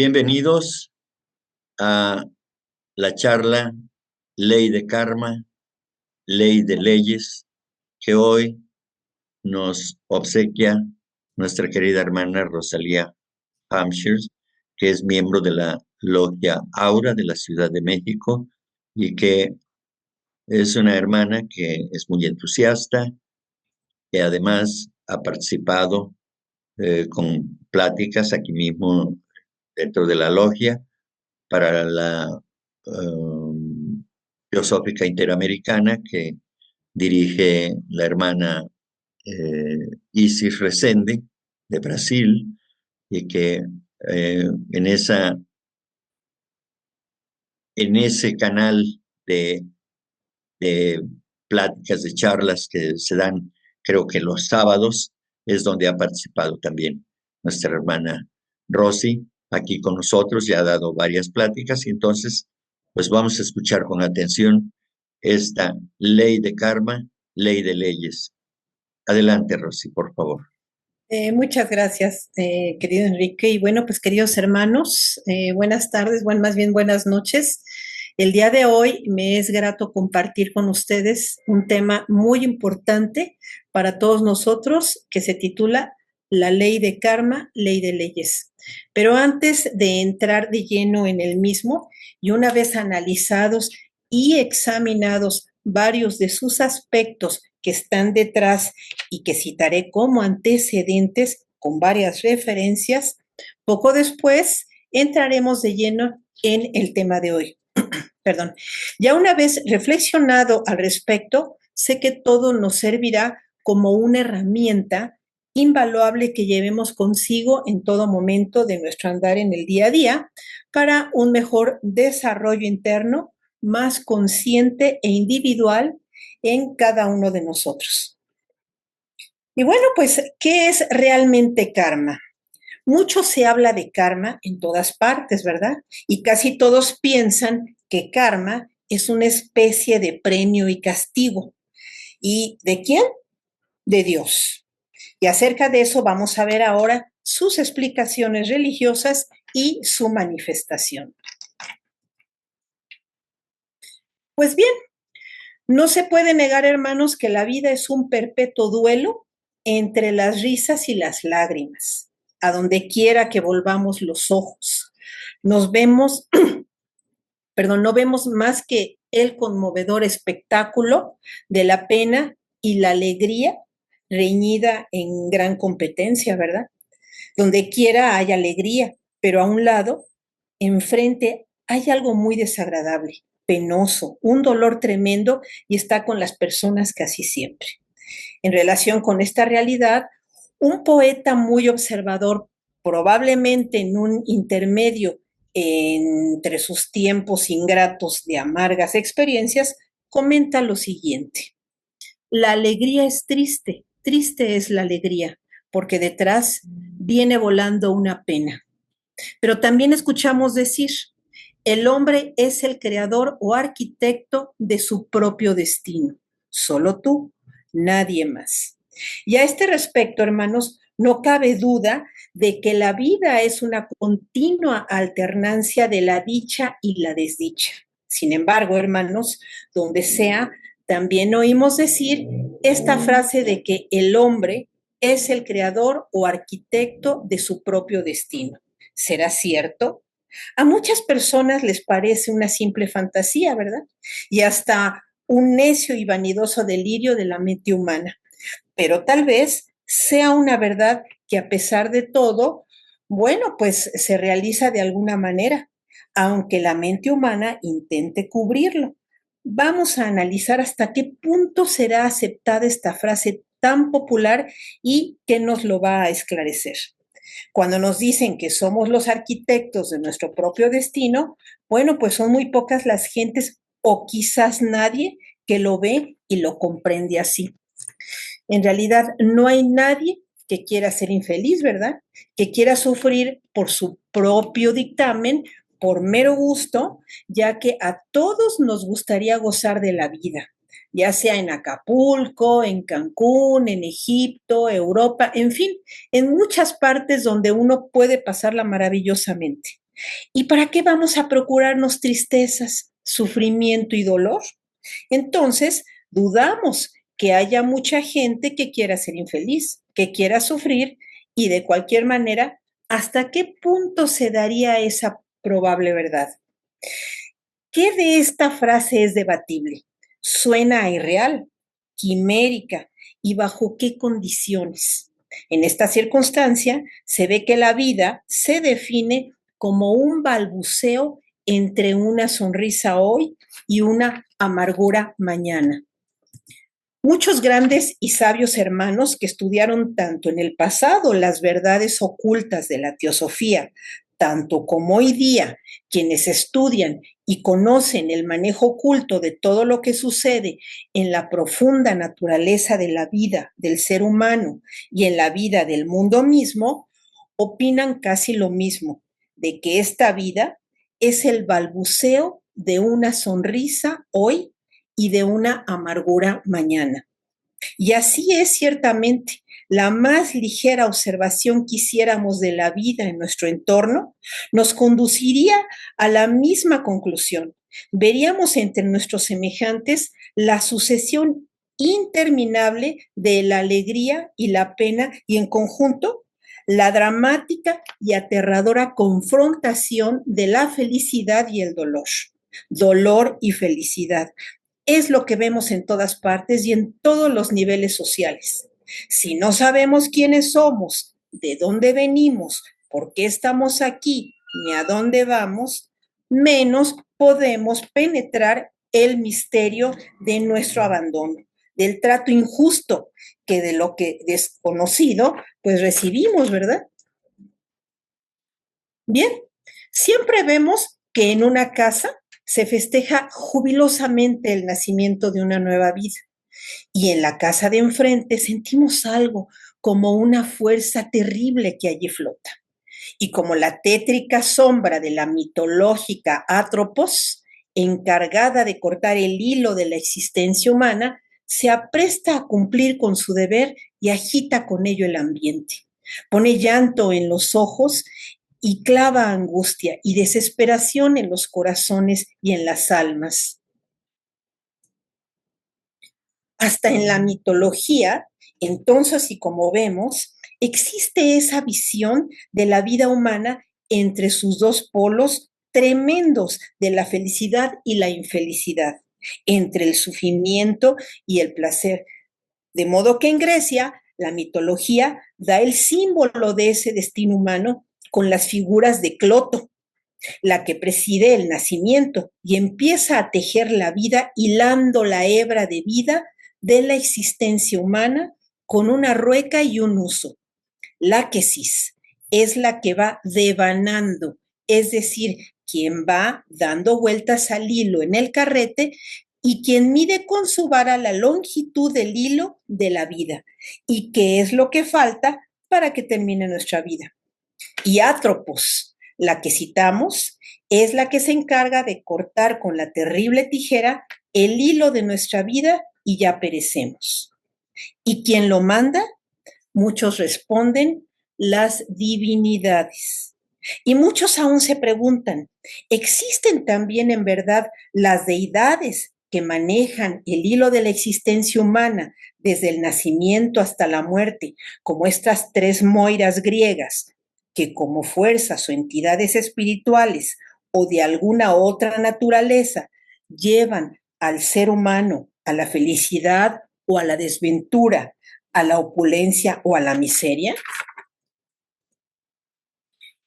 Bienvenidos a la charla Ley de Karma, Ley de Leyes, que hoy nos obsequia nuestra querida hermana Rosalía Hampshire, que es miembro de la Logia Aura de la Ciudad de México y que es una hermana que es muy entusiasta, que además ha participado con pláticas aquí mismo dentro de la logia para la Teosófica Interamericana que dirige la hermana Isis Resende de Brasil y que en ese canal de, de pláticas, de charlas que se dan, creo que los sábados, es donde ha participado también nuestra hermana Rosy, aquí con nosotros, ya ha dado varias pláticas, y entonces, pues vamos a escuchar con atención esta ley de karma, ley de leyes. Adelante, Rosy, por favor. Muchas gracias, querido Enrique. Y bueno, pues queridos hermanos, buenas tardes, bueno, más bien buenas noches. El día de hoy me es grato compartir con ustedes un tema muy importante para todos nosotros que se titula La ley de karma, ley de leyes. Pero antes de entrar de lleno en el mismo y una vez analizados y examinados varios de sus aspectos que están detrás y que citaré como antecedentes con varias referencias, poco después entraremos de lleno en el tema de hoy. Perdón. Ya una vez reflexionado al respecto, sé que todo nos servirá como una herramienta invaluable que llevemos consigo en todo momento de nuestro andar en el día a día para un mejor desarrollo interno, más consciente e individual en cada uno de nosotros. Y bueno, pues, ¿qué es realmente karma? Mucho se habla de karma en todas partes, ¿verdad? Y casi todos piensan que karma es una especie de premio y castigo. ¿Y de quién? De Dios. Y acerca de eso vamos a ver ahora sus explicaciones religiosas y su manifestación. Pues bien, no se puede negar, hermanos, que la vida es un perpetuo duelo entre las risas y las lágrimas, a donde quiera que volvamos los ojos. Nos vemos, perdón, no vemos más que el conmovedor espectáculo de la pena y la alegría reñida en gran competencia, ¿verdad? Donde quiera hay alegría, pero a un lado, enfrente, hay algo muy desagradable, penoso, un dolor tremendo y está con las personas casi siempre. En relación con esta realidad, un poeta muy observador, probablemente en un intermedio entre sus tiempos ingratos de amargas experiencias, comenta lo siguiente: la alegría es triste, triste es la alegría, porque detrás viene volando una pena. Pero también escuchamos decir, el hombre es el creador o arquitecto de su propio destino. Solo tú, nadie más. Y a este respecto, hermanos, no cabe duda de que la vida es una continua alternancia de la dicha y la desdicha. Sin embargo, hermanos, donde sea, también oímos decir esta frase de que el hombre es el creador o arquitecto de su propio destino. ¿Será cierto? A muchas personas les parece una simple fantasía, ¿verdad? Y hasta un necio y vanidoso delirio de la mente humana. Pero tal vez sea una verdad que a pesar de todo, bueno, pues se realiza de alguna manera, aunque la mente humana intente cubrirlo. Vamos a analizar hasta qué punto será aceptada esta frase tan popular y qué nos lo va a esclarecer. Cuando nos dicen que somos los arquitectos de nuestro propio destino, bueno, pues son muy pocas las gentes o quizás nadie que lo ve y lo comprende así. En realidad, no hay nadie que quiera ser infeliz, ¿verdad? Que quiera sufrir por su propio dictamen, por mero gusto, ya que a todos nos gustaría gozar de la vida, ya sea en Acapulco, en Cancún, en Egipto, Europa, en fin, en muchas partes donde uno puede pasarla maravillosamente. ¿Y para qué vamos a procurarnos tristezas, sufrimiento y dolor? Entonces, dudamos que haya mucha gente que quiera ser infeliz, que quiera sufrir y de cualquier manera, ¿hasta qué punto se daría esa probable verdad? ¿Qué de esta frase es debatible? Suena a irreal, quimérica y bajo qué condiciones. En esta circunstancia se ve que la vida se define como un balbuceo entre una sonrisa hoy y una amargura mañana. Muchos grandes y sabios hermanos que estudiaron tanto en el pasado las verdades ocultas de la teosofía, tanto como hoy día quienes estudian y conocen el manejo oculto de todo lo que sucede en la profunda naturaleza de la vida del ser humano y en la vida del mundo mismo, opinan casi lo mismo, de que esta vida es el balbuceo de una sonrisa hoy y de una amargura mañana. Y así es ciertamente. La más ligera observación que hiciéramos de la vida en nuestro entorno nos conduciría a la misma conclusión. Veríamos entre nuestros semejantes la sucesión interminable de la alegría y la pena y en conjunto la dramática y aterradora confrontación de la felicidad y el dolor. Dolor y felicidad, es lo que vemos en todas partes y en todos los niveles sociales. Si no sabemos quiénes somos, de dónde venimos, por qué estamos aquí, ni a dónde vamos, menos podemos penetrar el misterio de nuestro abandono, del trato injusto que de lo que desconocido, pues recibimos, ¿verdad? Bien, siempre vemos que en una casa se festeja jubilosamente el nacimiento de una nueva vida. Y en la casa de enfrente sentimos algo como una fuerza terrible que allí flota. Y como la tétrica sombra de la mitológica Atropos, encargada de cortar el hilo de la existencia humana, se apresta a cumplir con su deber y agita con ello el ambiente. Pone llanto en los ojos y clava angustia y desesperación en los corazones y en las almas. Hasta en la mitología, entonces, y como vemos, existe esa visión de la vida humana entre sus dos polos tremendos de la felicidad y la infelicidad, entre el sufrimiento y el placer. De modo que en Grecia, la mitología da el símbolo de ese destino humano con las figuras de Cloto, la que preside el nacimiento y empieza a tejer la vida hilando la hebra de vida de la existencia humana con una rueca y un uso. La quesis es la que va devanando, es decir, quien va dando vueltas al hilo en el carrete y quien mide con su vara la longitud del hilo de la vida y qué es lo que falta para que termine nuestra vida. Y Atropos, la que citamos, es la que se encarga de cortar con la terrible tijera el hilo de nuestra vida y ya perecemos. ¿Y quién lo manda? Muchos responden, las divinidades. Y muchos aún se preguntan, ¿existen también en verdad las deidades que manejan el hilo de la existencia humana desde el nacimiento hasta la muerte, como estas tres moiras griegas, que como fuerzas o entidades espirituales o de alguna otra naturaleza llevan al ser humano a la felicidad o a la desventura, a la opulencia o a la miseria?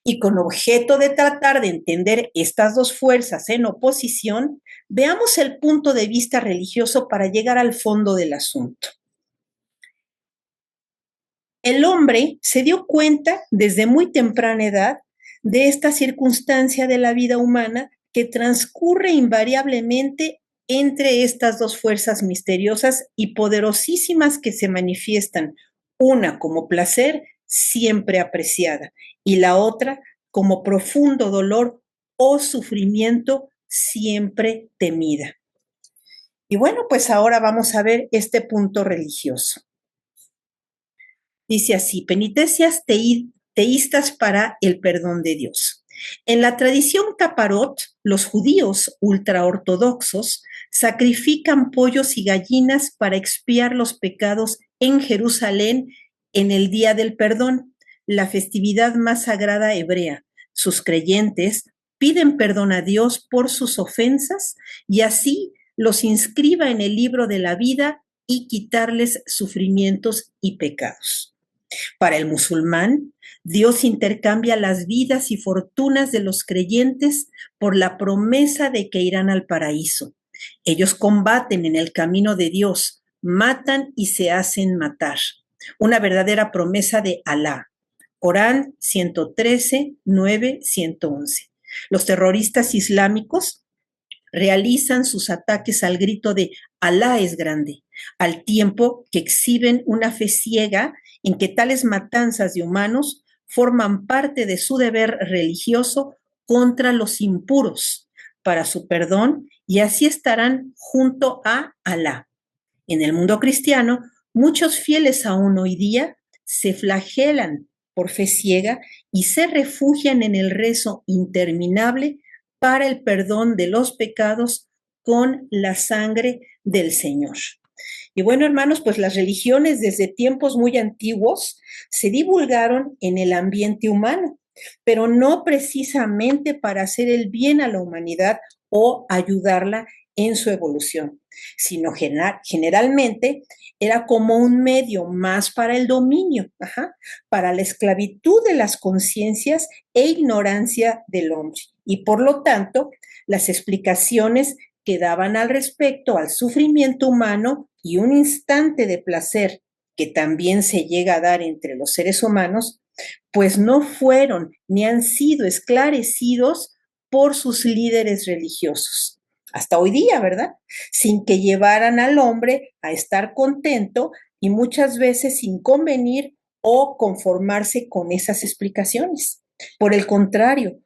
Y con objeto de tratar de entender estas dos fuerzas en oposición, veamos el punto de vista religioso para llegar al fondo del asunto. El hombre se dio cuenta desde muy temprana edad de esta circunstancia de la vida humana que transcurre invariablemente entre estas dos fuerzas misteriosas y poderosísimas que se manifiestan, una como placer siempre apreciada y la otra como profundo dolor o sufrimiento siempre temida. Y bueno, pues ahora vamos a ver este punto religioso. Dice así, penitencias teístas para el perdón de Dios. En la tradición caparot, los judíos ultraortodoxos sacrifican pollos y gallinas para expiar los pecados en Jerusalén en el Día del Perdón, la festividad más sagrada hebrea. Sus creyentes piden perdón a Dios por sus ofensas y así los inscriba en el libro de la vida y quitarles sufrimientos y pecados. Para el musulmán, Dios intercambia las vidas y fortunas de los creyentes por la promesa de que irán al paraíso. Ellos combaten en el camino de Dios, matan y se hacen matar. Una verdadera promesa de Alá. Corán 113, 9, 111. Los terroristas islámicos realizan sus ataques al grito de Alá es grande, al tiempo que exhiben una fe ciega en que tales matanzas de humanos forman parte de su deber religioso contra los impuros para su perdón y así estarán junto a Alá. En el mundo cristiano, muchos fieles aún hoy día se flagelan por fe ciega y se refugian en el rezo interminable para el perdón de los pecados con la sangre del Señor. Y bueno, hermanos, pues las religiones desde tiempos muy antiguos se divulgaron en el ambiente humano, pero no precisamente para hacer el bien a la humanidad o ayudarla en su evolución, sino generalmente era como un medio más para el dominio, para la esclavitud de las conciencias e ignorancia del hombre. Y por lo tanto, las explicaciones que daban al respecto al sufrimiento humano y un instante de placer que también se llega a dar entre los seres humanos, pues no fueron ni han sido esclarecidos por sus líderes religiosos. Hasta hoy día, ¿verdad? Sin que llevaran al hombre a estar contento y muchas veces sin convenir o conformarse con esas explicaciones. Por el contrario,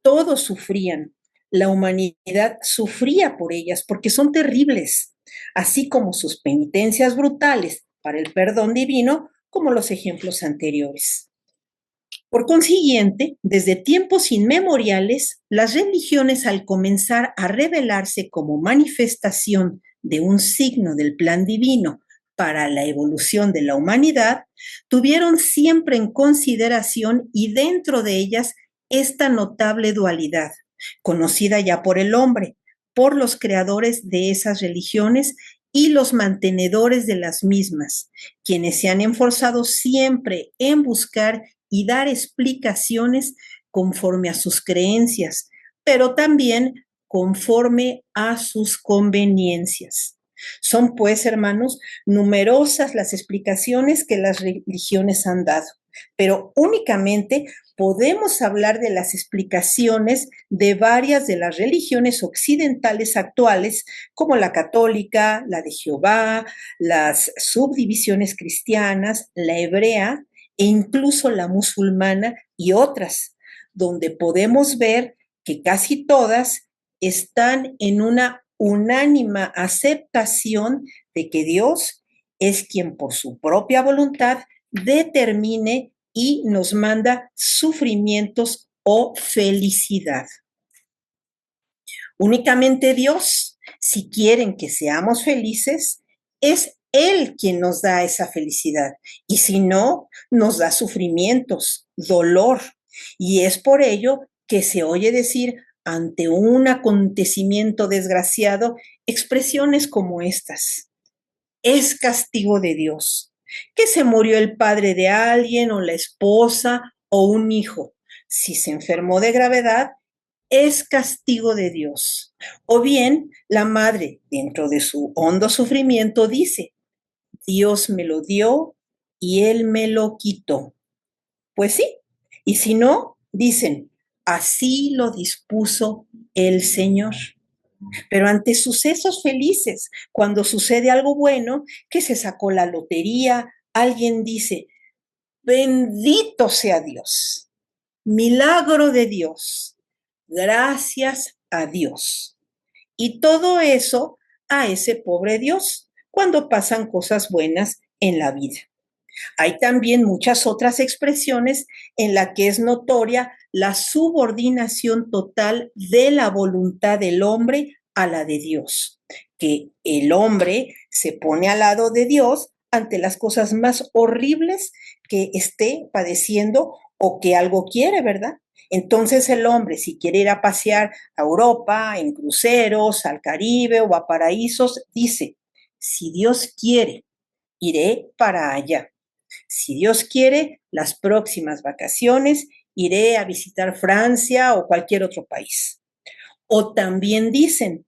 todos sufrían. La humanidad sufría por ellas porque son terribles, así como sus penitencias brutales para el perdón divino, como los ejemplos anteriores. Por consiguiente, desde tiempos inmemoriales, las religiones al comenzar a revelarse como manifestación de un signo del plan divino para la evolución de la humanidad, tuvieron siempre en consideración y dentro de ellas esta notable dualidad, conocida ya por el hombre, por los creadores de esas religiones y los mantenedores de las mismas, quienes se han esforzado siempre en buscar y dar explicaciones conforme a sus creencias, pero también conforme a sus conveniencias. Son, pues, hermanos, numerosas las explicaciones que las religiones han dado, pero únicamente podemos hablar de las explicaciones de varias de las religiones occidentales actuales, como la católica, la de Jehová, las subdivisiones cristianas, la hebrea e incluso la musulmana y otras, donde podemos ver que casi todas están en una unánima aceptación de que Dios es quien por su propia voluntad determine y nos manda sufrimientos o felicidad. Únicamente Dios, si quieren que seamos felices, es Él quien nos da esa felicidad. Y si no, nos da sufrimientos, dolor. Y es por ello que se oye decir ante un acontecimiento desgraciado expresiones como estas. Es castigo de Dios, que se murió el padre de alguien o la esposa o un hijo. Si se enfermó de gravedad, es castigo de Dios. O bien, la madre, dentro de su hondo sufrimiento, dice, Dios me lo dio y Él me lo quitó. Pues sí, y si no, dicen, así lo dispuso el Señor. Pero ante sucesos felices, cuando sucede algo bueno, que se sacó la lotería, alguien dice, bendito sea Dios, milagro de Dios, gracias a Dios. Y todo eso a ese pobre Dios cuando pasan cosas buenas en la vida. Hay también muchas otras expresiones en las que es notoria la subordinación total de la voluntad del hombre a la de Dios, que el hombre se pone al lado de Dios ante las cosas más horribles que esté padeciendo o que algo quiere, ¿verdad? Entonces el hombre, si quiere ir a pasear a Europa, en cruceros, al Caribe o a paraísos, dice, si Dios quiere, iré para allá. Si Dios quiere, las próximas vacaciones iré a visitar Francia o cualquier otro país. O también dicen,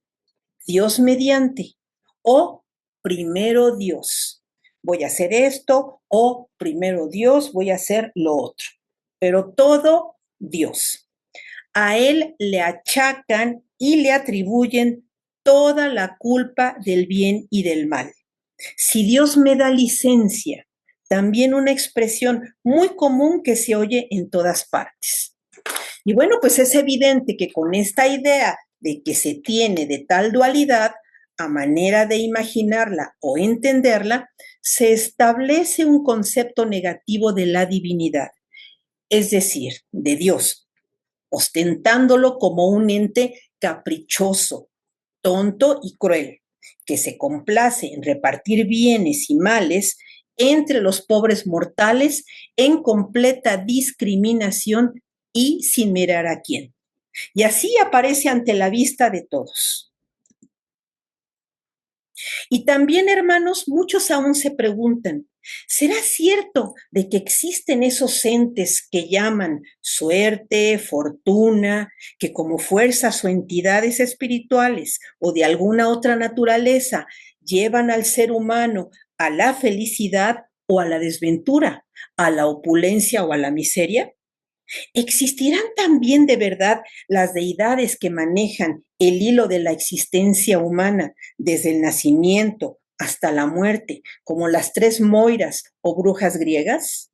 Dios mediante, o primero Dios. Voy a hacer esto, o primero Dios, voy a hacer lo otro. Pero todo Dios. A Él le achacan y le atribuyen toda la culpa del bien y del mal. Si Dios me da licencia, también una expresión muy común que se oye en todas partes. Y bueno, pues es evidente que con esta idea de que se tiene de tal dualidad, a manera de imaginarla o entenderla, se establece un concepto negativo de la divinidad, es decir, de Dios, ostentándolo como un ente caprichoso, tonto y cruel, que se complace en repartir bienes y males entre los pobres mortales en completa discriminación y sin mirar a quién. Y así aparece ante la vista de todos. Y también, hermanos, muchos aún se preguntan, ¿será cierto de que existen esos entes que llaman suerte, fortuna, que como fuerzas o entidades espirituales o de alguna otra naturaleza llevan al ser humano a la felicidad o a la desventura, a la opulencia o a la miseria? ¿Existirán también de verdad las deidades que manejan el hilo de la existencia humana desde el nacimiento hasta la muerte, como las tres Moiras o brujas griegas?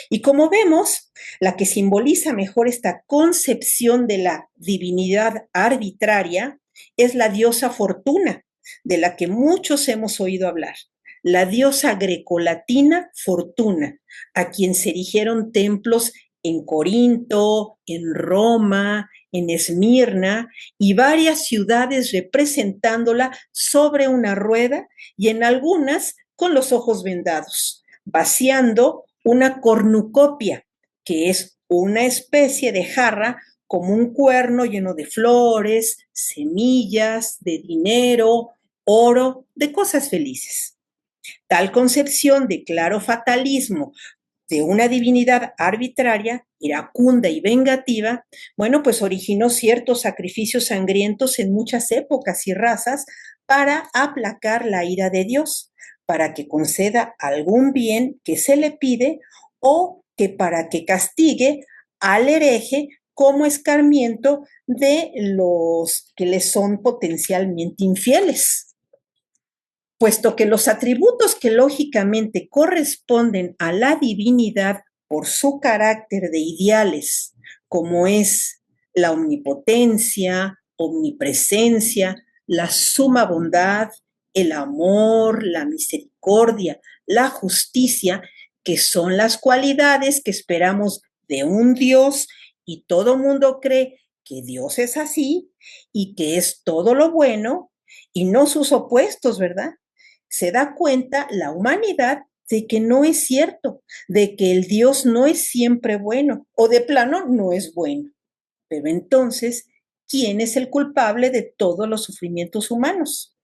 Y como vemos, la que simboliza mejor esta concepción de la divinidad arbitraria es la diosa Fortuna, de la que muchos hemos oído hablar. La diosa grecolatina Fortuna, a quien se erigieron templos en Corinto, en Roma, en Esmirna y varias ciudades representándola sobre una rueda y en algunas con los ojos vendados, vaciando una cornucopia, que es una especie de jarra como un cuerno lleno de flores, semillas, de dinero, oro, de cosas felices. Tal concepción de claro fatalismo de una divinidad arbitraria, iracunda y vengativa, bueno, pues originó ciertos sacrificios sangrientos en muchas épocas y razas para aplacar la ira de Dios, para que conceda algún bien que se le pide o que para que castigue al hereje como escarmiento de los que le son potencialmente infieles. Puesto que los atributos que lógicamente corresponden a la divinidad por su carácter de ideales, como es la omnipotencia, omnipresencia, la suma bondad, el amor, la misericordia, la justicia, que son las cualidades que esperamos de un Dios y todo mundo cree que Dios es así y que es todo lo bueno y no sus opuestos, ¿verdad? Se da cuenta la humanidad de que no es cierto, de que el Dios no es siempre bueno o de plano no es bueno. Pero entonces, ¿quién es el culpable de todos los sufrimientos humanos?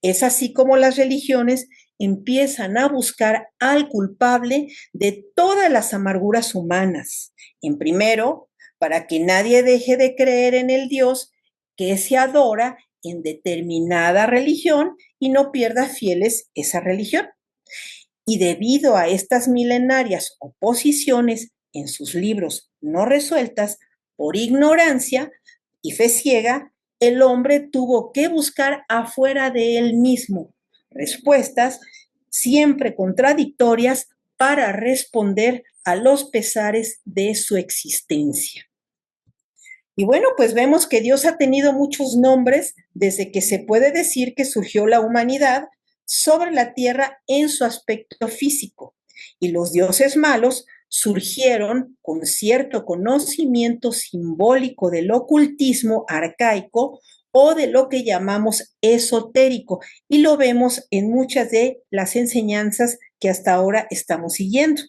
Es así como las religiones empiezan a buscar al culpable de todas las amarguras humanas. En primero, para que nadie deje de creer en el Dios que se adora en determinada religión y no pierda fieles esa religión. Y debido a estas milenarias oposiciones en sus libros no resueltas por ignorancia y fe ciega, el hombre tuvo que buscar afuera de él mismo respuestas siempre contradictorias para responder a los pesares de su existencia. Y bueno, pues vemos que Dios ha tenido muchos nombres desde que se puede decir que surgió la humanidad sobre la tierra en su aspecto físico. y los dioses malos surgieron con cierto conocimiento simbólico del ocultismo arcaico o de lo que llamamos esotérico, y lo vemos en muchas de las enseñanzas que hasta ahora estamos siguiendo.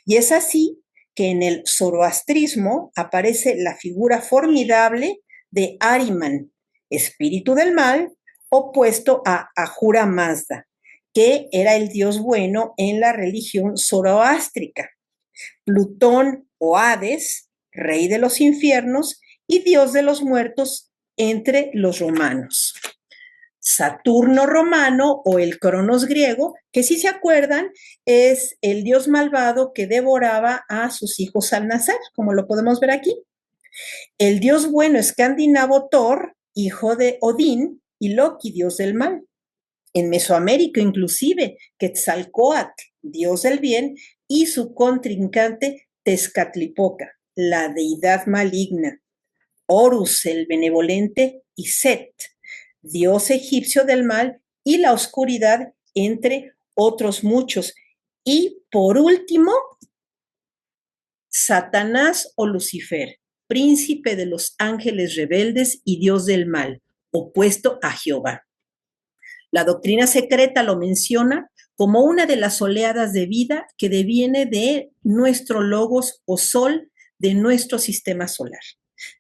Y es así que en el zoroastrismo aparece la figura formidable de Ahriman, espíritu del mal, opuesto a Ahura Mazda, que era el dios bueno en la religión zoroástrica. Plutón o Hades, rey de los infiernos, y dios de los muertos entre los romanos. Saturno romano o el Cronos griego, que si se acuerdan es el dios malvado que devoraba a sus hijos al nacer, como lo podemos ver aquí. El dios bueno escandinavo Thor, hijo de Odín, y Loki, dios del mal. En Mesoamérica inclusive, Quetzalcóatl, dios del bien, y su contrincante Tezcatlipoca, la deidad maligna. Horus, el benevolente, y Set, dios egipcio del mal y la oscuridad, entre otros muchos. Y por último, Satanás o Lucifer, príncipe de los ángeles rebeldes y dios del mal, opuesto a Jehová. La doctrina secreta lo menciona como una de las oleadas de vida que deviene de nuestro logos o sol de nuestro sistema solar.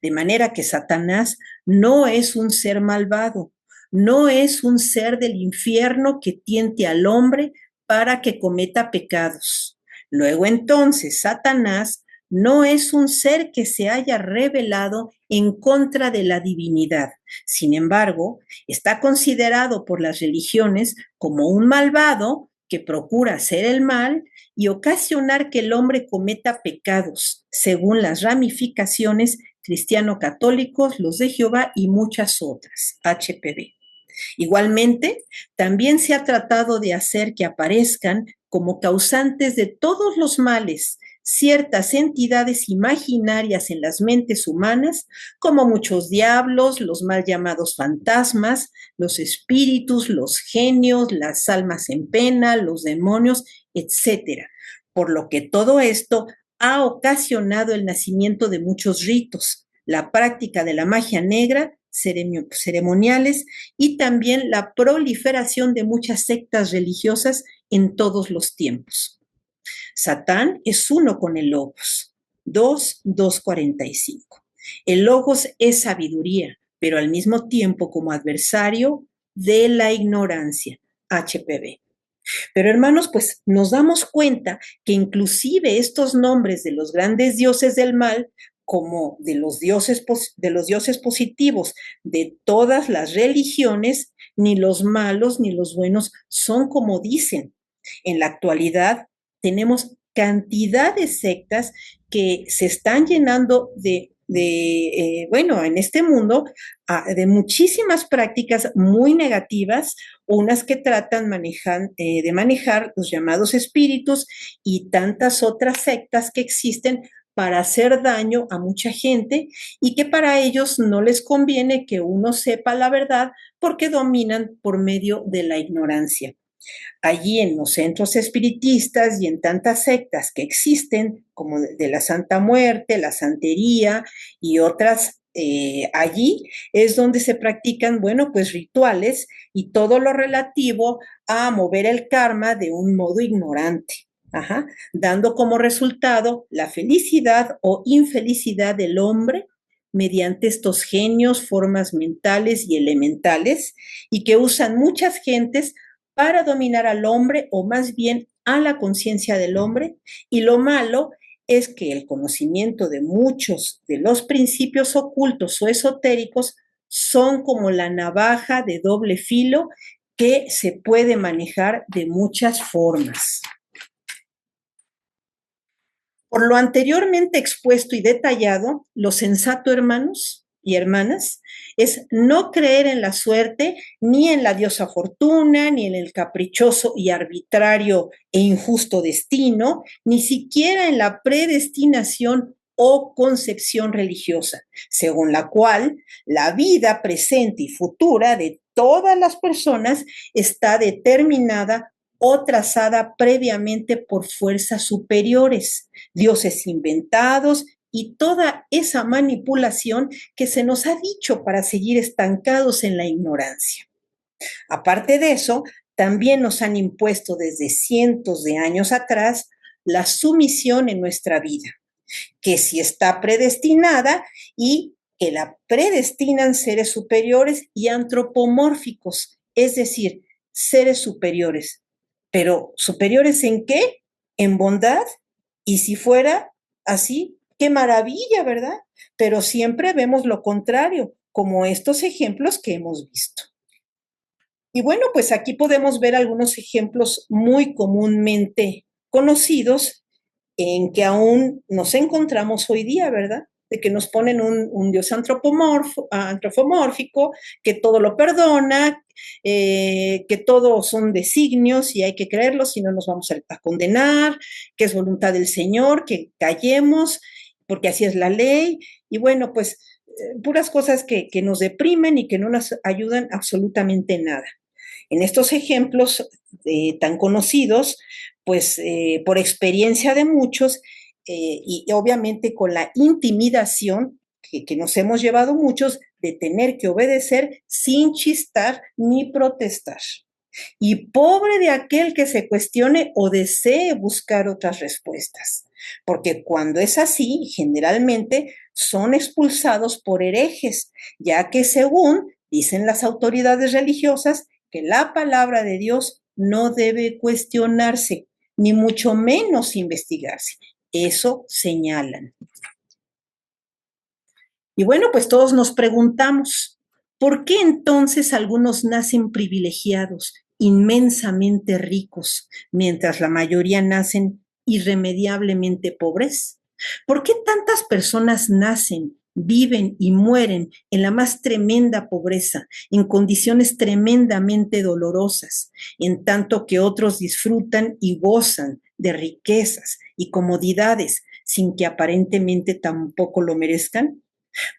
De manera que Satanás no es un ser malvado, no es un ser del infierno que tiente al hombre para que cometa pecados. Luego entonces, Satanás no es un ser que se haya rebelado en contra de la divinidad. Sin embargo, está considerado por las religiones como un malvado que procura hacer el mal y ocasionar que el hombre cometa pecados, según las ramificaciones cristiano-católicos, los de Jehová y muchas otras, HPV. Igualmente, también se ha tratado de hacer que aparezcan como causantes de todos los males ciertas entidades imaginarias en las mentes humanas, como muchos diablos, los mal llamados fantasmas, los espíritus, los genios, las almas en pena, los demonios, etcétera. Por lo que todo esto ha ocasionado el nacimiento de muchos ritos, la práctica de la magia negra, ceremoniales y también la proliferación de muchas sectas religiosas en todos los tiempos. Satán es uno con el Logos, 2:45. El Logos es sabiduría, pero al mismo tiempo como adversario de la ignorancia, HPV. Pero hermanos, pues nos damos cuenta que inclusive estos nombres de los grandes dioses del mal, como de los dioses positivos de todas las religiones, ni los malos ni los buenos son como dicen. En la actualidad tenemos cantidad de sectas que se están llenando bueno, en este mundo, de muchísimas prácticas muy negativas, unas que tratan de manejar los llamados espíritus y tantas otras sectas que existen para hacer daño a mucha gente y que para ellos no les conviene que uno sepa la verdad porque dominan por medio de la ignorancia. Allí en los centros espiritistas y en tantas sectas que existen, como de la Santa Muerte, la Santería y otras, allí es donde se practican, bueno, pues rituales y todo lo relativo a mover el karma de un modo ignorante. Ajá, dando como resultado la felicidad o infelicidad del hombre mediante estos genios, formas mentales y elementales, y que usan muchas gentes para dominar al hombre o más bien a la conciencia del hombre. Y lo malo es que el conocimiento de muchos de los principios ocultos o esotéricos son como la navaja de doble filo que se puede manejar de muchas formas. Por lo anteriormente expuesto y detallado, lo sensato, hermanos y hermanas, es no creer en la suerte, ni en la diosa fortuna, ni en el caprichoso y arbitrario e injusto destino, ni siquiera en la predestinación o concepción religiosa, según la cual la vida presente y futura de todas las personas está determinada o trazada previamente por fuerzas superiores, dioses inventados y toda esa manipulación que se nos ha dicho para seguir estancados en la ignorancia. Aparte de eso, también nos han impuesto desde cientos de años atrás la sumisión en nuestra vida, que si está predestinada y que la predestinan seres superiores y antropomórficos, es decir, seres superiores. Pero ¿superiores en qué? En bondad. Y si fuera así, qué maravilla, ¿verdad? Pero siempre vemos lo contrario, como estos ejemplos que hemos visto. Y bueno, pues aquí podemos ver algunos ejemplos muy comúnmente conocidos en que aún nos encontramos hoy día, ¿verdad? De que nos ponen un Dios antropomórfico, que todo lo perdona, que todos son designios y hay que creerlos, si no nos vamos a condenar, que es voluntad del Señor, que callemos, porque así es la ley. Y bueno, pues puras cosas que nos deprimen y que no nos ayudan absolutamente nada. En estos ejemplos tan conocidos, pues por experiencia de muchos y obviamente con la intimidación que nos hemos llevado muchos de tener que obedecer sin chistar ni protestar. Y pobre de aquel que se cuestione o desee buscar otras respuestas, porque cuando es así, generalmente son expulsados por herejes, ya que según dicen las autoridades religiosas, que la palabra de Dios no debe cuestionarse, ni mucho menos investigarse. Eso señalan. Y bueno, pues todos nos preguntamos, ¿por qué entonces algunos nacen privilegiados, inmensamente ricos, mientras la mayoría nacen irremediablemente pobres? ¿Por qué tantas personas nacen, viven y mueren en la más tremenda pobreza, en condiciones tremendamente dolorosas, en tanto que otros disfrutan y gozan de riquezas y comodidades sin que aparentemente tampoco lo merezcan?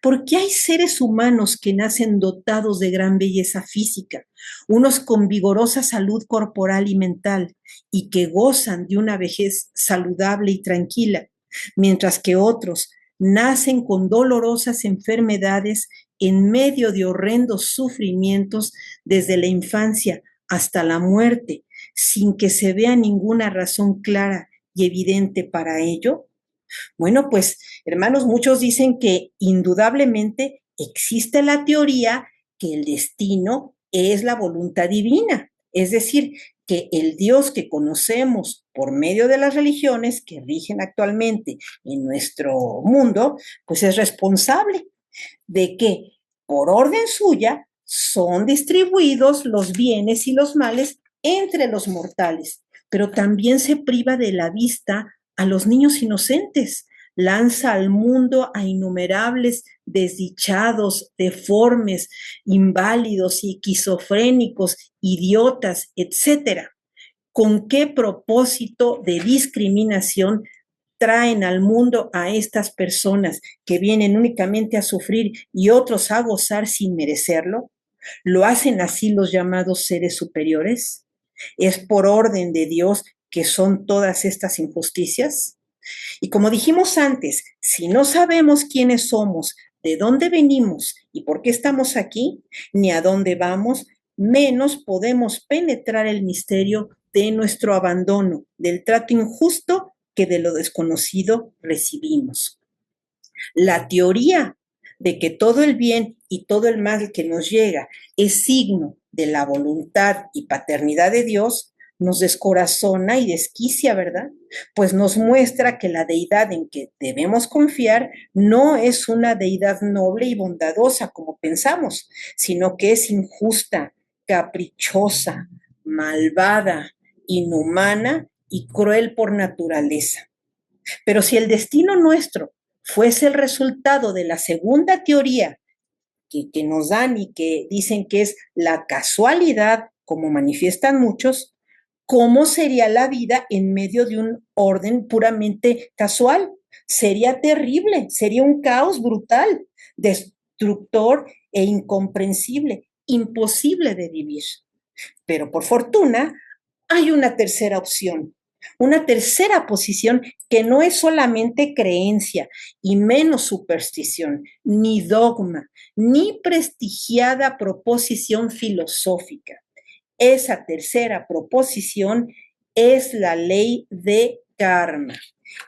Porque hay seres humanos que nacen dotados de gran belleza física, unos con vigorosa salud corporal y mental, y que gozan de una vejez saludable y tranquila, mientras que otros nacen con dolorosas enfermedades en medio de horrendos sufrimientos desde la infancia hasta la muerte, sin que se vea ninguna razón clara y evidente para ello? Bueno, pues hermanos, muchos dicen que indudablemente existe la teoría que el destino es la voluntad divina, es decir, que el Dios que conocemos por medio de las religiones que rigen actualmente en nuestro mundo, pues es responsable de que por orden suya son distribuidos los bienes y los males entre los mortales, pero también se priva de la vista a los niños inocentes, lanza al mundo a innumerables desdichados, deformes, inválidos y esquizofrénicos, idiotas, etcétera. ¿Con qué propósito de discriminación traen al mundo a estas personas que vienen únicamente a sufrir y otros a gozar sin merecerlo? ¿Lo hacen así los llamados seres superiores? ¿Es por orden de Dios que son todas estas injusticias? Y como dijimos antes, si no sabemos quiénes somos, de dónde venimos y por qué estamos aquí, ni a dónde vamos, menos podemos penetrar el misterio de nuestro abandono, del trato injusto que de lo desconocido recibimos. La teoría de que todo el bien y todo el mal que nos llega es signo de la voluntad y paternidad de Dios nos descorazona y desquicia, ¿verdad? Pues nos muestra que la deidad en que debemos confiar no es una deidad noble y bondadosa como pensamos, sino que es injusta, caprichosa, malvada, inhumana y cruel por naturaleza. Pero si el destino nuestro fuese el resultado de la segunda teoría que nos dan y que dicen que es la casualidad, como manifiestan muchos, ¿cómo sería la vida en medio de un orden puramente casual? Sería terrible, sería un caos brutal, destructor e incomprensible, imposible de vivir. Pero por fortuna, hay una tercera opción, una tercera posición que no es solamente creencia y menos superstición, ni dogma, ni prestigiada proposición filosófica. Esa tercera proposición es la ley de karma.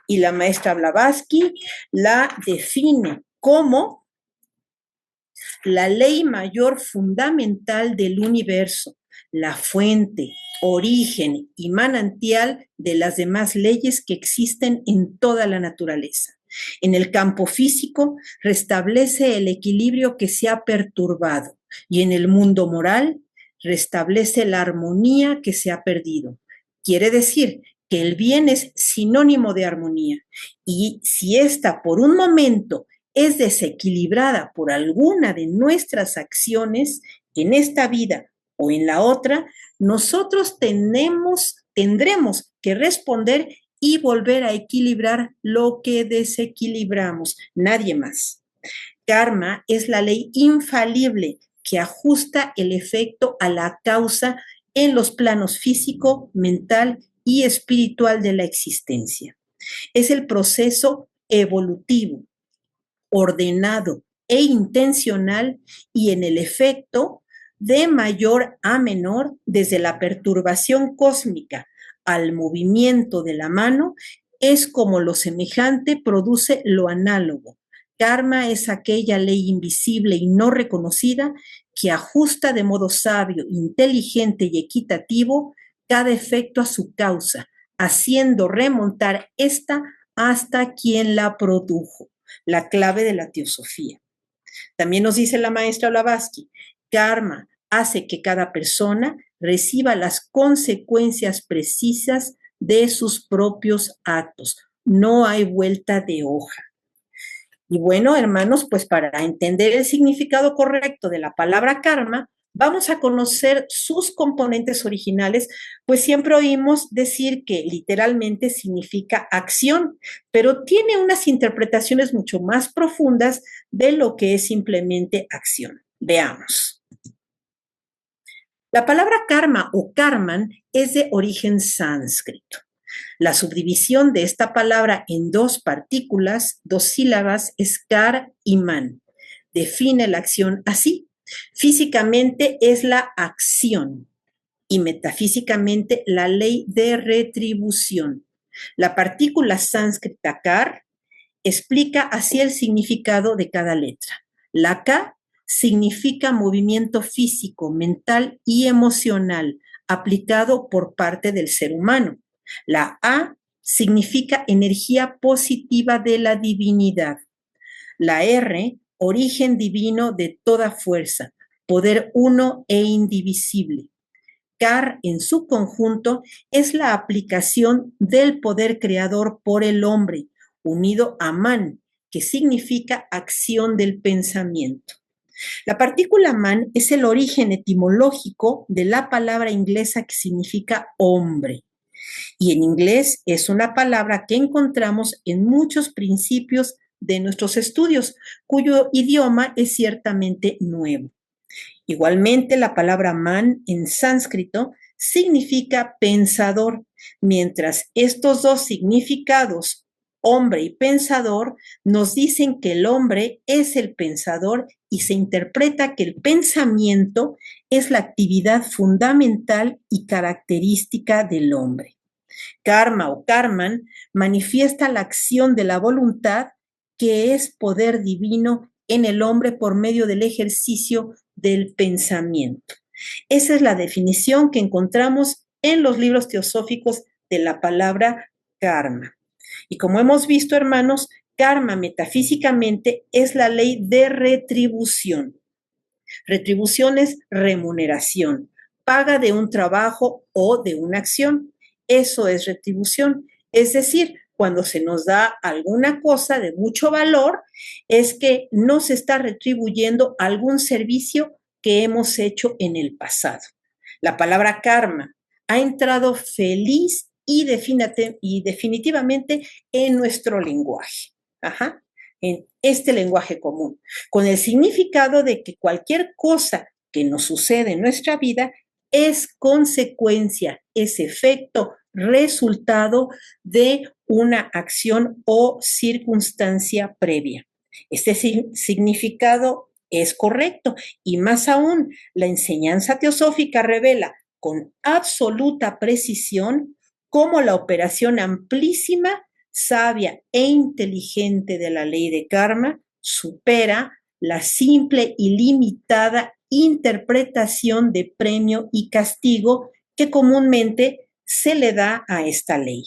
Y la maestra Blavatsky la define como la ley mayor fundamental del universo, la fuente, origen y manantial de las demás leyes que existen en toda la naturaleza. En el campo físico, restablece el equilibrio que se ha perturbado y en el mundo moral, restablece la armonía que se ha perdido. Quiere decir que el bien es sinónimo de armonía y si ésta por un momento es desequilibrada por alguna de nuestras acciones en esta vida o en la otra, nosotros tendremos que responder y volver a equilibrar lo que desequilibramos, nadie más. Karma es la ley infalible que ajusta el efecto a la causa en los planos físico, mental y espiritual de la existencia. Es el proceso evolutivo, ordenado e intencional y en el efecto de mayor a menor desde la perturbación cósmica al movimiento de la mano, es como lo semejante produce lo análogo. Karma es aquella ley invisible y no reconocida que ajusta de modo sabio, inteligente y equitativo cada efecto a su causa, haciendo remontar esta hasta quien la produjo. La clave de la teosofía. También nos dice la maestra Blavatsky, karma hace que cada persona reciba las consecuencias precisas de sus propios actos. No hay vuelta de hoja. Y bueno, hermanos, pues para entender el significado correcto de la palabra karma, vamos a conocer sus componentes originales, pues siempre oímos decir que literalmente significa acción, pero tiene unas interpretaciones mucho más profundas de lo que es simplemente acción. Veamos. La palabra karma o karman es de origen sánscrito. La subdivisión de esta palabra en dos partículas, dos sílabas, es kar y man. Define la acción así. Físicamente es la acción y metafísicamente la ley de retribución. La partícula sánscrita kar explica así el significado de cada letra. La K significa movimiento físico, mental y emocional aplicado por parte del ser humano. La A significa energía positiva de la divinidad. La R, origen divino de toda fuerza, poder uno e indivisible. Kar en su conjunto es la aplicación del poder creador por el hombre, unido a man, que significa acción del pensamiento. La partícula man es el origen etimológico de la palabra inglesa que significa hombre. Y en inglés es una palabra que encontramos en muchos principios de nuestros estudios, cuyo idioma es ciertamente nuevo. Igualmente, la palabra man en sánscrito significa pensador, mientras estos dos significados, hombre y pensador, nos dicen que el hombre es el pensador y se interpreta que el pensamiento es la actividad fundamental y característica del hombre. Karma o karman manifiesta la acción de la voluntad que es poder divino en el hombre por medio del ejercicio del pensamiento. Esa es la definición que encontramos en los libros teosóficos de la palabra karma. Y como hemos visto, hermanos, karma metafísicamente es la ley de retribución. Retribución es remuneración, paga de un trabajo o de una acción. Eso es retribución. Es decir, cuando se nos da alguna cosa de mucho valor, es que nos está retribuyendo algún servicio que hemos hecho en el pasado. La palabra karma ha entrado feliz y definitivamente en nuestro lenguaje. Ajá, en este lenguaje común, con el significado de que cualquier cosa que nos sucede en nuestra vida es consecuencia, es efecto, resultado de una acción o circunstancia previa. Este significado es correcto y más aún, la enseñanza teosófica revela con absoluta precisión cómo la operación amplísima, sabia e inteligente de la ley de karma supera la simple y limitada interpretación de premio y castigo que comúnmente se le da a esta ley.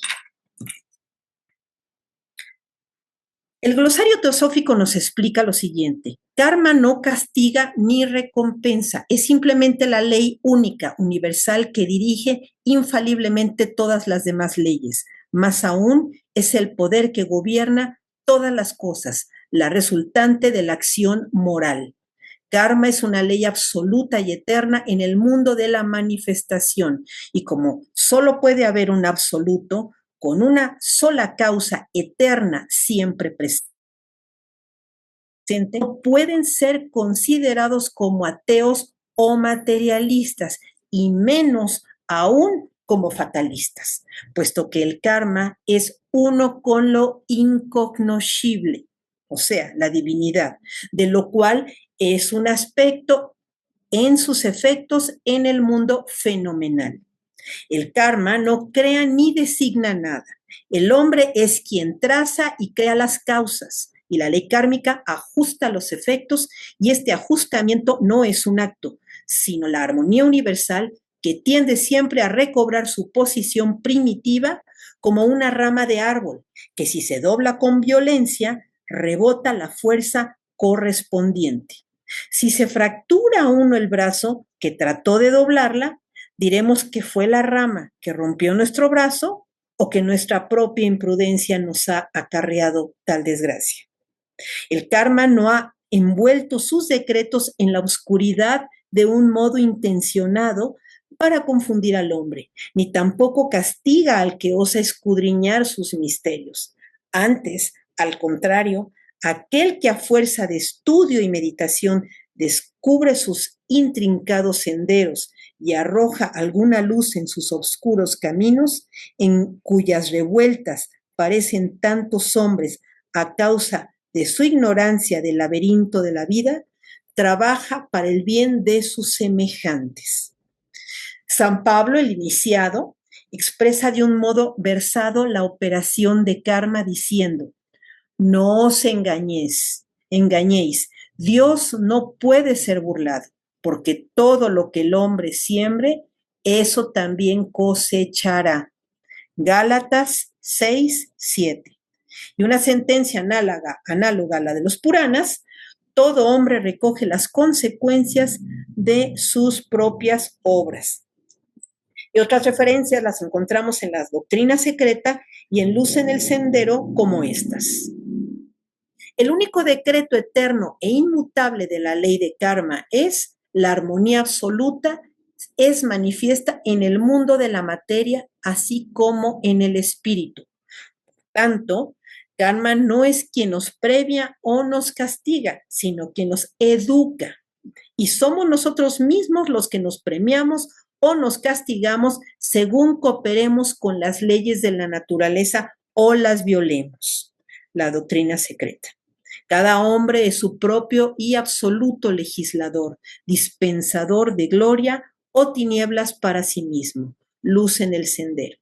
El glosario teosófico nos explica lo siguiente: karma no castiga ni recompensa, es simplemente la ley única, universal, que dirige infaliblemente todas las demás leyes. Más aún, es el poder que gobierna todas las cosas, la resultante de la acción moral. Karma es una ley absoluta y eterna en el mundo de la manifestación, y como solo puede haber un absoluto, con una sola causa eterna siempre presente, no pueden ser considerados como ateos o materialistas, y menos aún como fatalistas, puesto que el karma es uno con lo incognoscible, o sea, la divinidad, de lo cual es un aspecto en sus efectos en el mundo fenomenal. El karma no crea ni designa nada. El hombre es quien traza y crea las causas, y la ley kármica ajusta los efectos, y este ajustamiento no es un acto, sino la armonía universal que tiende siempre a recobrar su posición primitiva como una rama de árbol, que si se dobla con violencia, rebota la fuerza correspondiente. Si se fractura uno el brazo que trató de doblarla, diremos que fue la rama que rompió nuestro brazo o que nuestra propia imprudencia nos ha acarreado tal desgracia. El karma no ha envuelto sus decretos en la oscuridad de un modo intencionado para confundir al hombre, ni tampoco castiga al que osa escudriñar sus misterios. Antes, al contrario, aquel que a fuerza de estudio y meditación descubre sus intrincados senderos y arroja alguna luz en sus oscuros caminos, en cuyas revueltas parecen tantos hombres a causa de su ignorancia del laberinto de la vida, trabaja para el bien de sus semejantes. San Pablo, el iniciado, expresa de un modo versado la operación de karma diciendo: no os engañéis, Dios no puede ser burlado, porque todo lo que el hombre siembre, eso también cosechará. Gálatas 6:7. Y una sentencia análoga a la de los Puranas: todo hombre recoge las consecuencias de sus propias obras. Y otras referencias las encontramos en la Doctrina Secreta y en Luz en el Sendero, como estas. El único decreto eterno e inmutable de la ley de karma es la armonía absoluta, es manifiesta en el mundo de la materia, así como en el espíritu. Tanto, karma no es quien nos premia o nos castiga, sino quien nos educa. Y somos nosotros mismos los que nos premiamos o nos castigamos según cooperemos con las leyes de la naturaleza o las violemos. La doctrina secreta. Cada hombre es su propio y absoluto legislador, dispensador de gloria o tinieblas para sí mismo, luz en el sendero.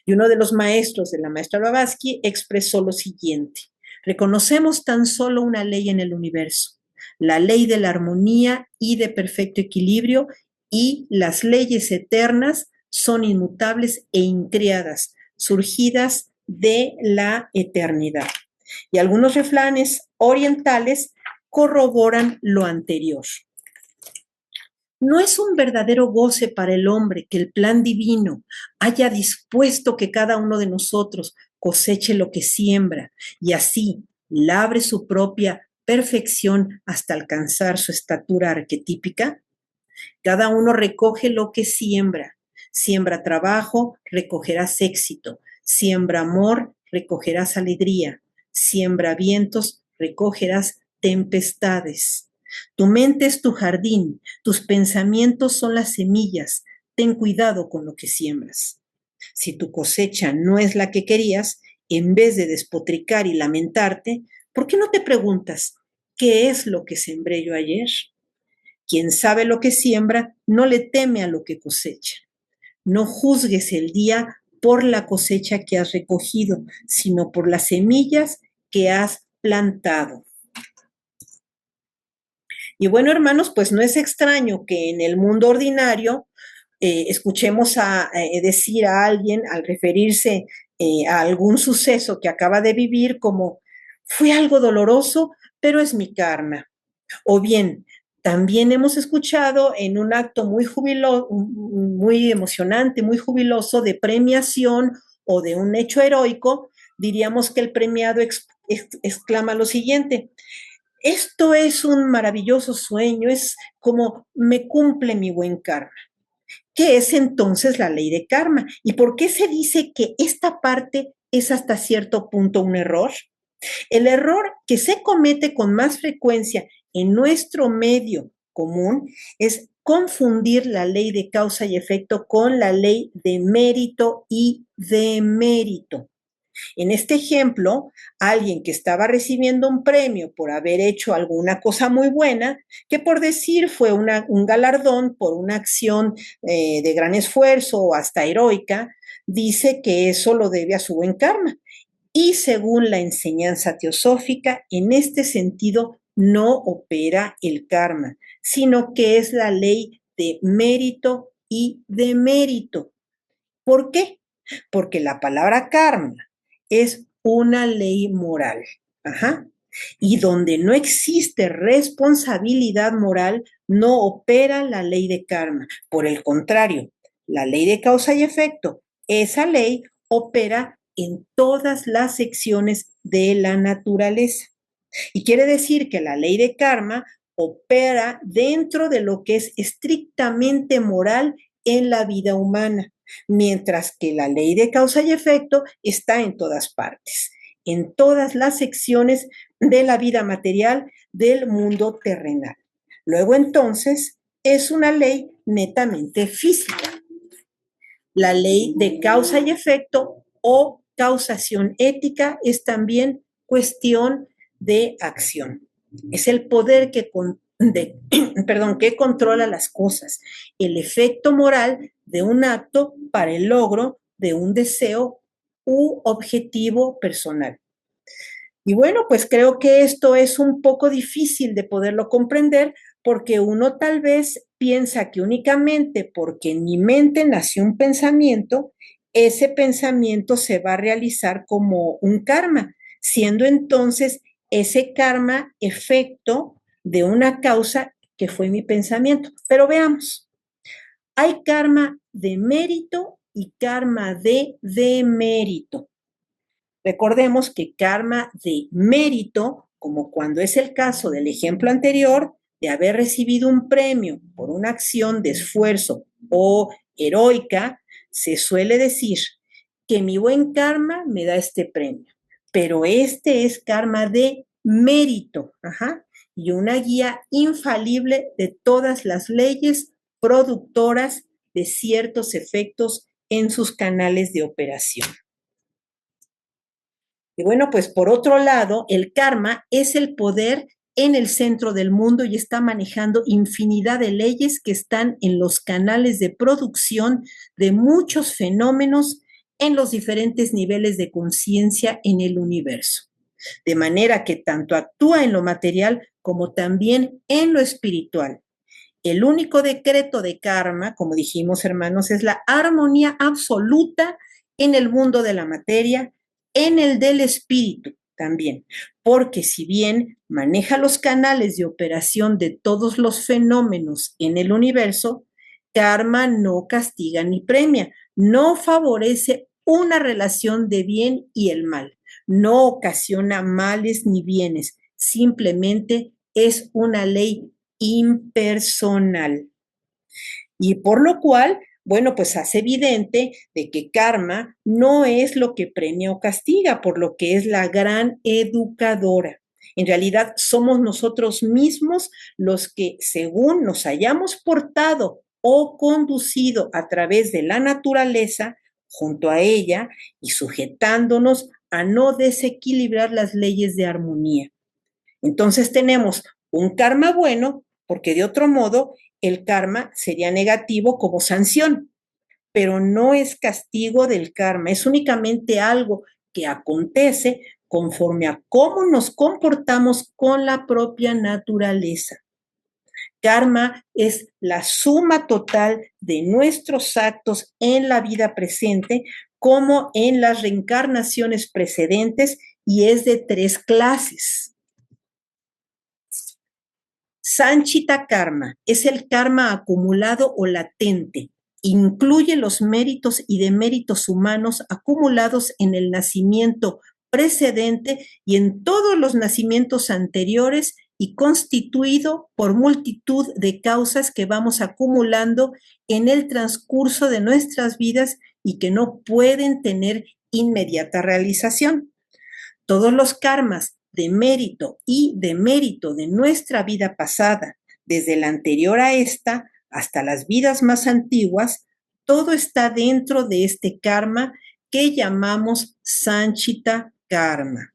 Y uno de los maestros de la maestra Blavatsky expresó lo siguiente: reconocemos tan solo una ley en el universo, la ley de la armonía y de perfecto equilibrio, y las leyes eternas son inmutables e increadas, surgidas de la eternidad. Y algunos refranes orientales corroboran lo anterior. No es un verdadero goce para el hombre que el plan divino haya dispuesto que cada uno de nosotros coseche lo que siembra y así labre su propia perfección hasta alcanzar su estatura arquetípica. Cada uno recoge lo que siembra. Siembra trabajo, recogerás éxito. Siembra amor, recogerás alegría. Siembra vientos, recogerás tempestades. Tu mente es tu jardín, tus pensamientos son las semillas. Ten cuidado con lo que siembras. Si tu cosecha no es la que querías, en vez de despotricar y lamentarte, ¿por qué no te preguntas qué es lo que sembré yo ayer? Quien sabe lo que siembra no le teme a lo que cosecha. No juzgues el día por la cosecha que has recogido, sino por las semillas que has plantado. Y bueno, hermanos, pues no es extraño que en el mundo ordinario escuchemos decir a alguien al referirse a algún suceso que acaba de vivir como fue algo doloroso, pero es mi karma. O bien, también hemos escuchado en un acto muy emocionante, muy jubiloso de premiación o de un hecho heroico, diríamos que el premiado exclama lo siguiente: esto es un maravilloso sueño, es como me cumple mi buen karma. ¿Qué es entonces la ley de karma? ¿Y por qué se dice que esta parte es hasta cierto punto un error? El error que se comete con más frecuencia en nuestro medio común es confundir la ley de causa y efecto con la ley de mérito y demérito. En este ejemplo, alguien que estaba recibiendo un premio por haber hecho alguna cosa muy buena, que por decir fue un galardón por una acción de gran esfuerzo o hasta heroica, dice que eso lo debe a su buen karma. Y según la enseñanza teosófica, en este sentido no opera el karma, sino que es la ley de mérito y demérito. ¿Por qué? Porque la palabra karma es una ley moral. Ajá. Y donde no existe responsabilidad moral, no opera la ley de karma. Por el contrario, la ley de causa y efecto, esa ley opera en todas las secciones de la naturaleza. Y quiere decir que la ley de karma opera dentro de lo que es estrictamente moral en la vida humana, mientras que la ley de causa y efecto está en todas partes, en todas las secciones de la vida material del mundo terrenal. Luego entonces es una ley netamente física. La ley de causa y efecto o causación ética es también cuestión de acción. Es el poder que controla las cosas, el efecto moral de un acto para el logro de un deseo u objetivo personal. Y bueno, pues creo que esto es un poco difícil de poderlo comprender porque uno tal vez piensa que únicamente porque en mi mente nació un pensamiento, ese pensamiento se va a realizar como un karma, siendo entonces ese karma efecto de una causa que fue mi pensamiento. Pero veamos, hay karma de mérito y karma de demérito. Recordemos que karma de mérito, como cuando es el caso del ejemplo anterior, de haber recibido un premio por una acción de esfuerzo o heroica, se suele decir que mi buen karma me da este premio, pero este es karma de mérito, y una guía infalible de todas las leyes productoras de ciertos efectos en sus canales de operación. Y bueno, pues por otro lado, el karma es el poder en el centro del mundo y está manejando infinidad de leyes que están en los canales de producción de muchos fenómenos en los diferentes niveles de conciencia en el universo. De manera que tanto actúa en lo material como también en lo espiritual. El único decreto de karma, como dijimos, hermanos, es la armonía absoluta en el mundo de la materia, en el del espíritu también, porque si bien maneja los canales de operación de todos los fenómenos en el universo, karma no castiga ni premia, no favorece una relación de bien y el mal, no ocasiona males ni bienes, simplemente es una ley impersonal. Y por lo cual, bueno, pues hace evidente de que karma no es lo que premia o castiga, por lo que es la gran educadora. En realidad somos nosotros mismos los que, según nos hayamos portado o conducido a través de la naturaleza, junto a ella y sujetándonos a no desequilibrar las leyes de armonía. Entonces tenemos un karma bueno, porque de otro modo el karma sería negativo como sanción, pero no es castigo del karma, es únicamente algo que acontece conforme a cómo nos comportamos con la propia naturaleza. Karma es la suma total de nuestros actos en la vida presente como en las reencarnaciones precedentes y es de 3 clases. Sanchita karma es el karma acumulado o latente. Incluye los méritos y deméritos humanos acumulados en el nacimiento precedente y en todos los nacimientos anteriores y constituido por multitud de causas que vamos acumulando en el transcurso de nuestras vidas y que no pueden tener inmediata realización. Todos los karmas de mérito y demérito de nuestra vida pasada, desde la anterior a esta hasta las vidas más antiguas, todo está dentro de este karma que llamamos Sanchita karma.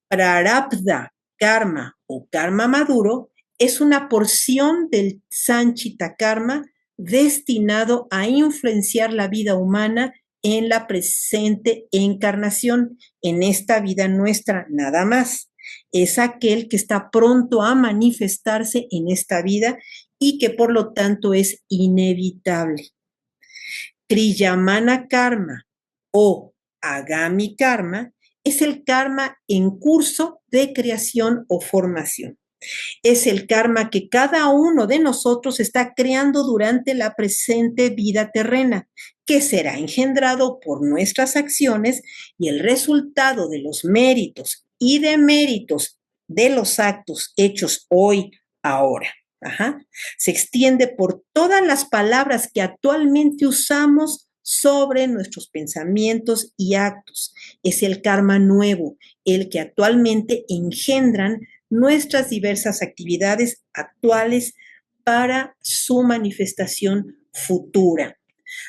Prarabdha karma o karma maduro es una porción del Sanchita karma destinado a influenciar la vida humana en la presente encarnación, en esta vida nuestra nada más. Es aquel que está pronto a manifestarse en esta vida y que por lo tanto es inevitable. Kriyamana karma o Agami karma es el karma en curso de creación o formación. Es el karma que cada uno de nosotros está creando durante la presente vida terrena, que será engendrado por nuestras acciones y el resultado de los méritos y deméritos de los actos hechos hoy, ahora. Se extiende por todas las palabras que actualmente usamos sobre nuestros pensamientos y actos. Es el karma nuevo, el que actualmente engendran nuestras diversas actividades actuales para su manifestación futura.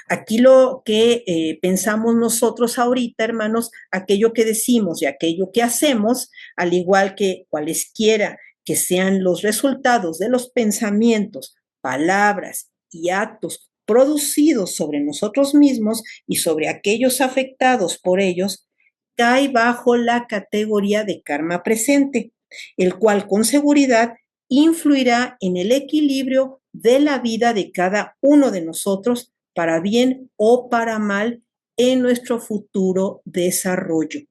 Aquí lo que pensamos nosotros ahorita, hermanos, aquello que decimos y aquello que hacemos, al igual que cualesquiera que sean los resultados de los pensamientos, palabras y actos producidos sobre nosotros mismos y sobre aquellos afectados por ellos, cae bajo la categoría de karma presente, el cual con seguridad influirá en el equilibrio de la vida de cada uno de nosotros para bien o para mal en nuestro futuro desarrollo.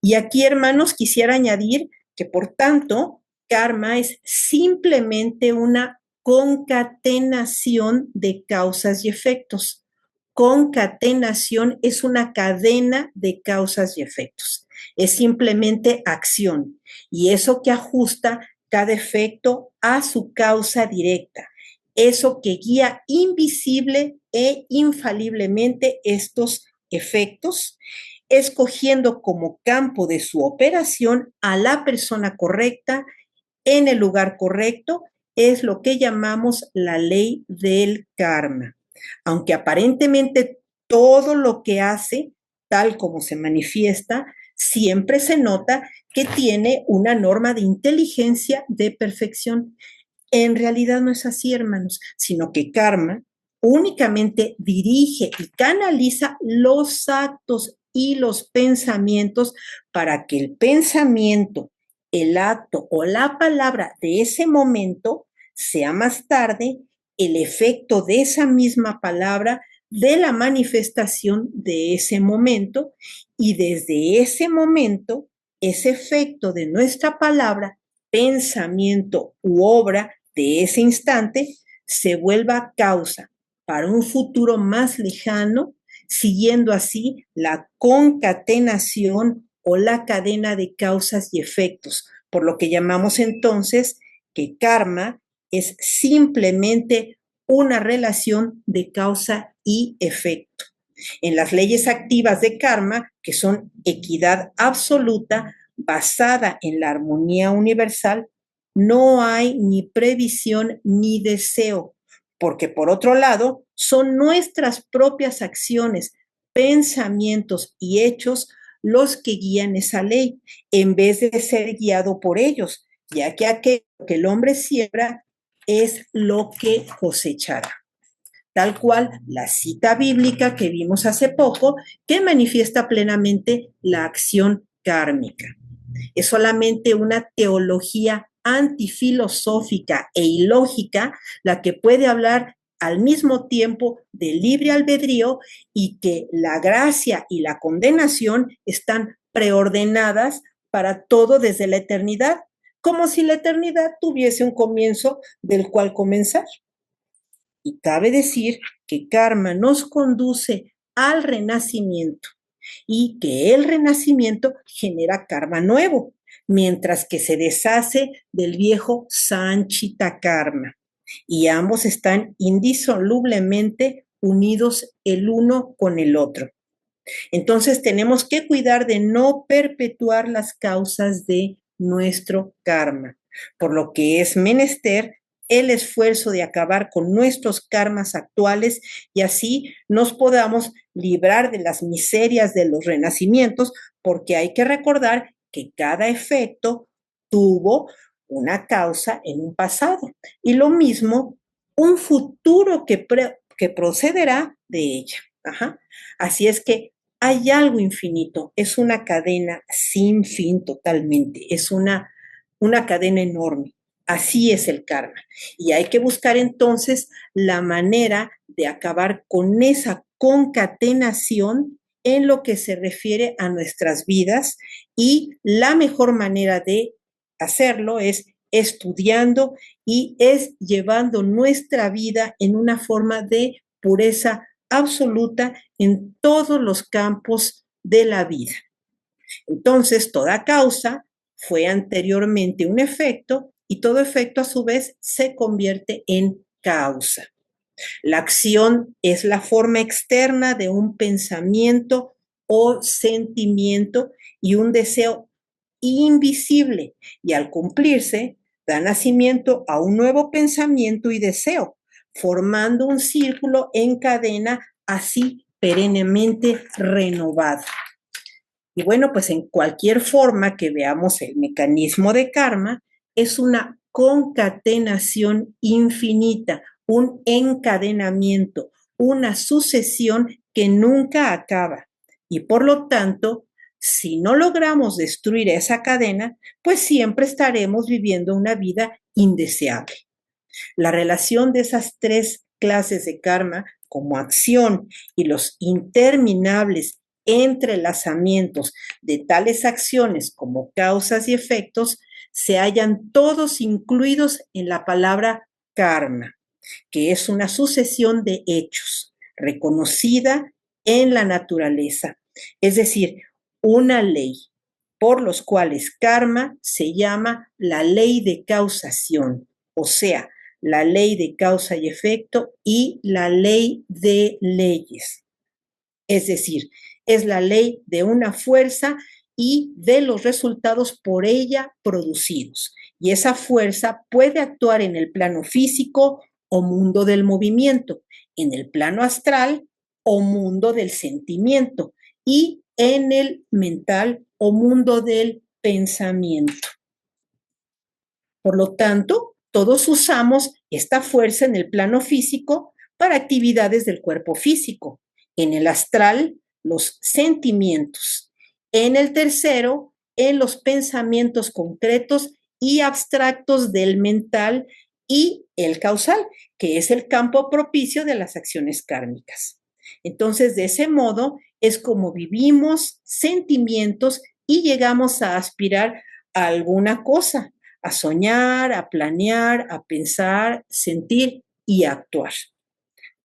Y aquí, hermanos, quisiera añadir que, por tanto, karma es simplemente una concatenación de causas y efectos. Concatenación es una cadena de causas y efectos. Es simplemente acción y eso que ajusta cada efecto a su causa directa. Eso que guía invisible e infaliblemente estos efectos, escogiendo como campo de su operación a la persona correcta en el lugar correcto, es lo que llamamos la ley del karma. Aunque aparentemente todo lo que hace, tal como se manifiesta, siempre se nota que tiene una norma de inteligencia de perfección. En realidad no es así, hermanos, sino que karma únicamente dirige y canaliza los actos y los pensamientos para que el pensamiento, el acto o la palabra de ese momento sea más tarde el efecto de esa misma palabra, de la manifestación de ese momento, y desde ese momento, ese efecto de nuestra palabra, pensamiento u obra de ese instante se vuelva causa para un futuro más lejano, siguiendo así la concatenación o la cadena de causas y efectos, por lo que llamamos entonces que karma es simplemente una relación de causa y efecto. En las leyes activas de karma, que son equidad absoluta basada en la armonía universal, no hay ni previsión ni deseo, porque por otro lado, son nuestras propias acciones, pensamientos y hechos los que guían esa ley, en vez de ser guiado por ellos, ya que aquello que el hombre siembra es lo que cosechará. Tal cual la cita bíblica que vimos hace poco, que manifiesta plenamente la acción kármica. Es solamente una teología antifilosófica e ilógica la que puede hablar al mismo tiempo de libre albedrío y que la gracia y la condenación están preordenadas para todo desde la eternidad, como si la eternidad tuviese un comienzo del cual comenzar. Y cabe decir que karma nos conduce al renacimiento y que el renacimiento genera karma nuevo, mientras que se deshace del viejo Sanchita karma. Y ambos están indisolublemente unidos el uno con el otro. Entonces tenemos que cuidar de no perpetuar las causas de nuestro karma, por lo que es menester el esfuerzo de acabar con nuestros karmas actuales y así nos podamos librar de las miserias de los renacimientos, porque hay que recordar que cada efecto tuvo una causa en un pasado y lo mismo un futuro que procederá de ella. Ajá. Así es que hay algo infinito, es una cadena sin fin totalmente, es una cadena enorme. Así es el karma. Y hay que buscar entonces la manera de acabar con esa concatenación en lo que se refiere a nuestras vidas y la mejor manera de hacerlo es estudiando y es llevando nuestra vida en una forma de pureza absoluta en todos los campos de la vida. Entonces, toda causa fue anteriormente un efecto y todo efecto a su vez se convierte en causa. La acción es la forma externa de un pensamiento o sentimiento y un deseo invisible y al cumplirse da nacimiento a un nuevo pensamiento y deseo, formando un círculo en cadena así perennemente renovado. Y bueno, pues en cualquier forma que veamos el mecanismo de karma, es una concatenación infinita, un encadenamiento, una sucesión que nunca acaba. Y por lo tanto, si no logramos destruir esa cadena, pues siempre estaremos viviendo una vida indeseable. La relación de esas tres clases de karma como acción y los interminables entrelazamientos de tales acciones como causas y efectos se hallan todos incluidos en la palabra karma, que es una sucesión de hechos reconocida en la naturaleza, es decir, una ley, por los cuales karma se llama la ley de causación, o sea, la ley de causa y efecto y la ley de leyes. Es decir, es la ley de una fuerza y de los resultados por ella producidos. Y esa fuerza puede actuar en el plano físico o mundo del movimiento, en el plano astral o mundo del sentimiento y en el mental o mundo del pensamiento. Por lo tanto, todos usamos esta fuerza en el plano físico para actividades del cuerpo físico, en el astral, los sentimientos, en el tercero, en los pensamientos concretos y abstractos del mental y el causal, que es el campo propicio de las acciones kármicas. Entonces, de ese modo es como vivimos sentimientos y llegamos a aspirar a alguna cosa, a soñar, a planear, a pensar, sentir y actuar.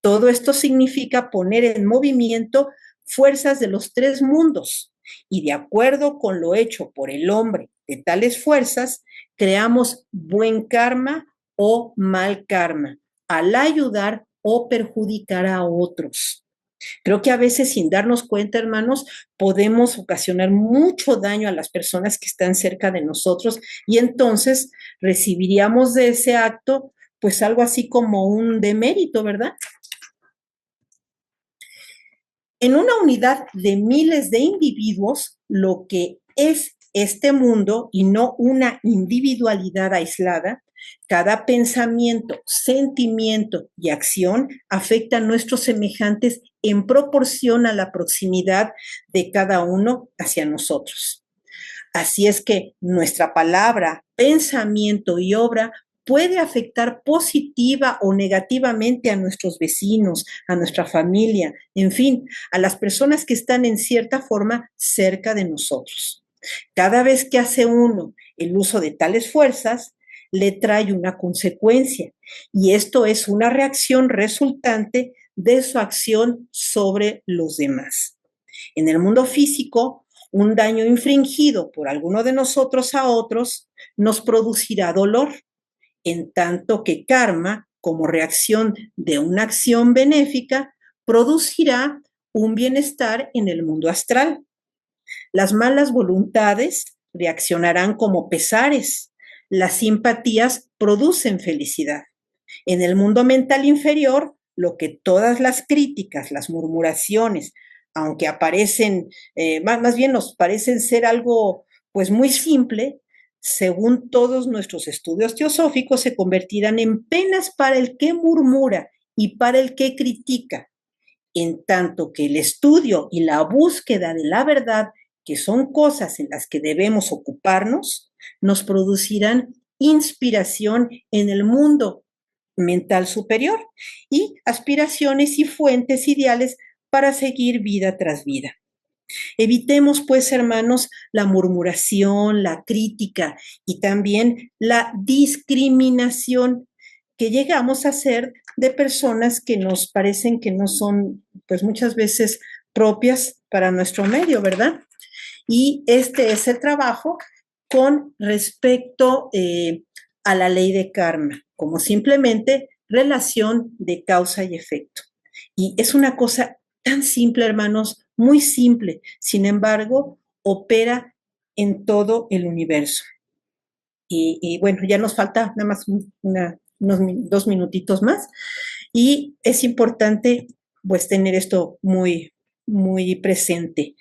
Todo esto significa poner en movimiento fuerzas de los tres mundos y de acuerdo con lo hecho por el hombre de tales fuerzas, creamos buen karma o mal karma al ayudar o perjudicar a otros. Creo que a veces sin darnos cuenta, hermanos, podemos ocasionar mucho daño a las personas que están cerca de nosotros y entonces recibiríamos de ese acto pues algo así como un demérito, ¿verdad? En una unidad de miles de individuos, lo que es este mundo y no una individualidad aislada, cada pensamiento, sentimiento y acción afecta a nuestros semejantes en proporción a la proximidad de cada uno hacia nosotros. Así es que nuestra palabra, pensamiento y obra puede afectar positiva o negativamente a nuestros vecinos, a nuestra familia, en fin, a las personas que están en cierta forma cerca de nosotros. Cada vez que hace uno el uso de tales fuerzas, le trae una consecuencia y esto es una reacción resultante de su acción sobre los demás. En el mundo físico, un daño infringido por alguno de nosotros a otros nos producirá dolor, en tanto que karma, como reacción de una acción benéfica, producirá un bienestar en el mundo astral. Las malas voluntades reaccionarán como pesares. Las simpatías producen felicidad. En el mundo mental inferior, lo que todas las críticas, las murmuraciones, aunque aparecen, más bien nos parecen ser algo pues muy simple, según todos nuestros estudios teosóficos, se convertirán en penas para el que murmura y para el que critica, en tanto que el estudio y la búsqueda de la verdad, que son cosas en las que debemos ocuparnos, nos producirán inspiración en el mundo mental superior y aspiraciones y fuentes ideales para seguir vida tras vida. Evitemos, pues, hermanos, la murmuración, la crítica y también la discriminación que llegamos a hacer de personas que nos parecen que no son, pues, muchas veces propias para nuestro medio, ¿verdad? Y este es el trabajo con respecto a la ley de karma, como simplemente relación de causa y efecto. Y es una cosa tan simple, hermanos, muy simple. Sin embargo, opera en todo el universo. Y bueno, ya nos falta nada más unos 2 minutitos más. Y es importante, pues, tener esto muy, muy presente.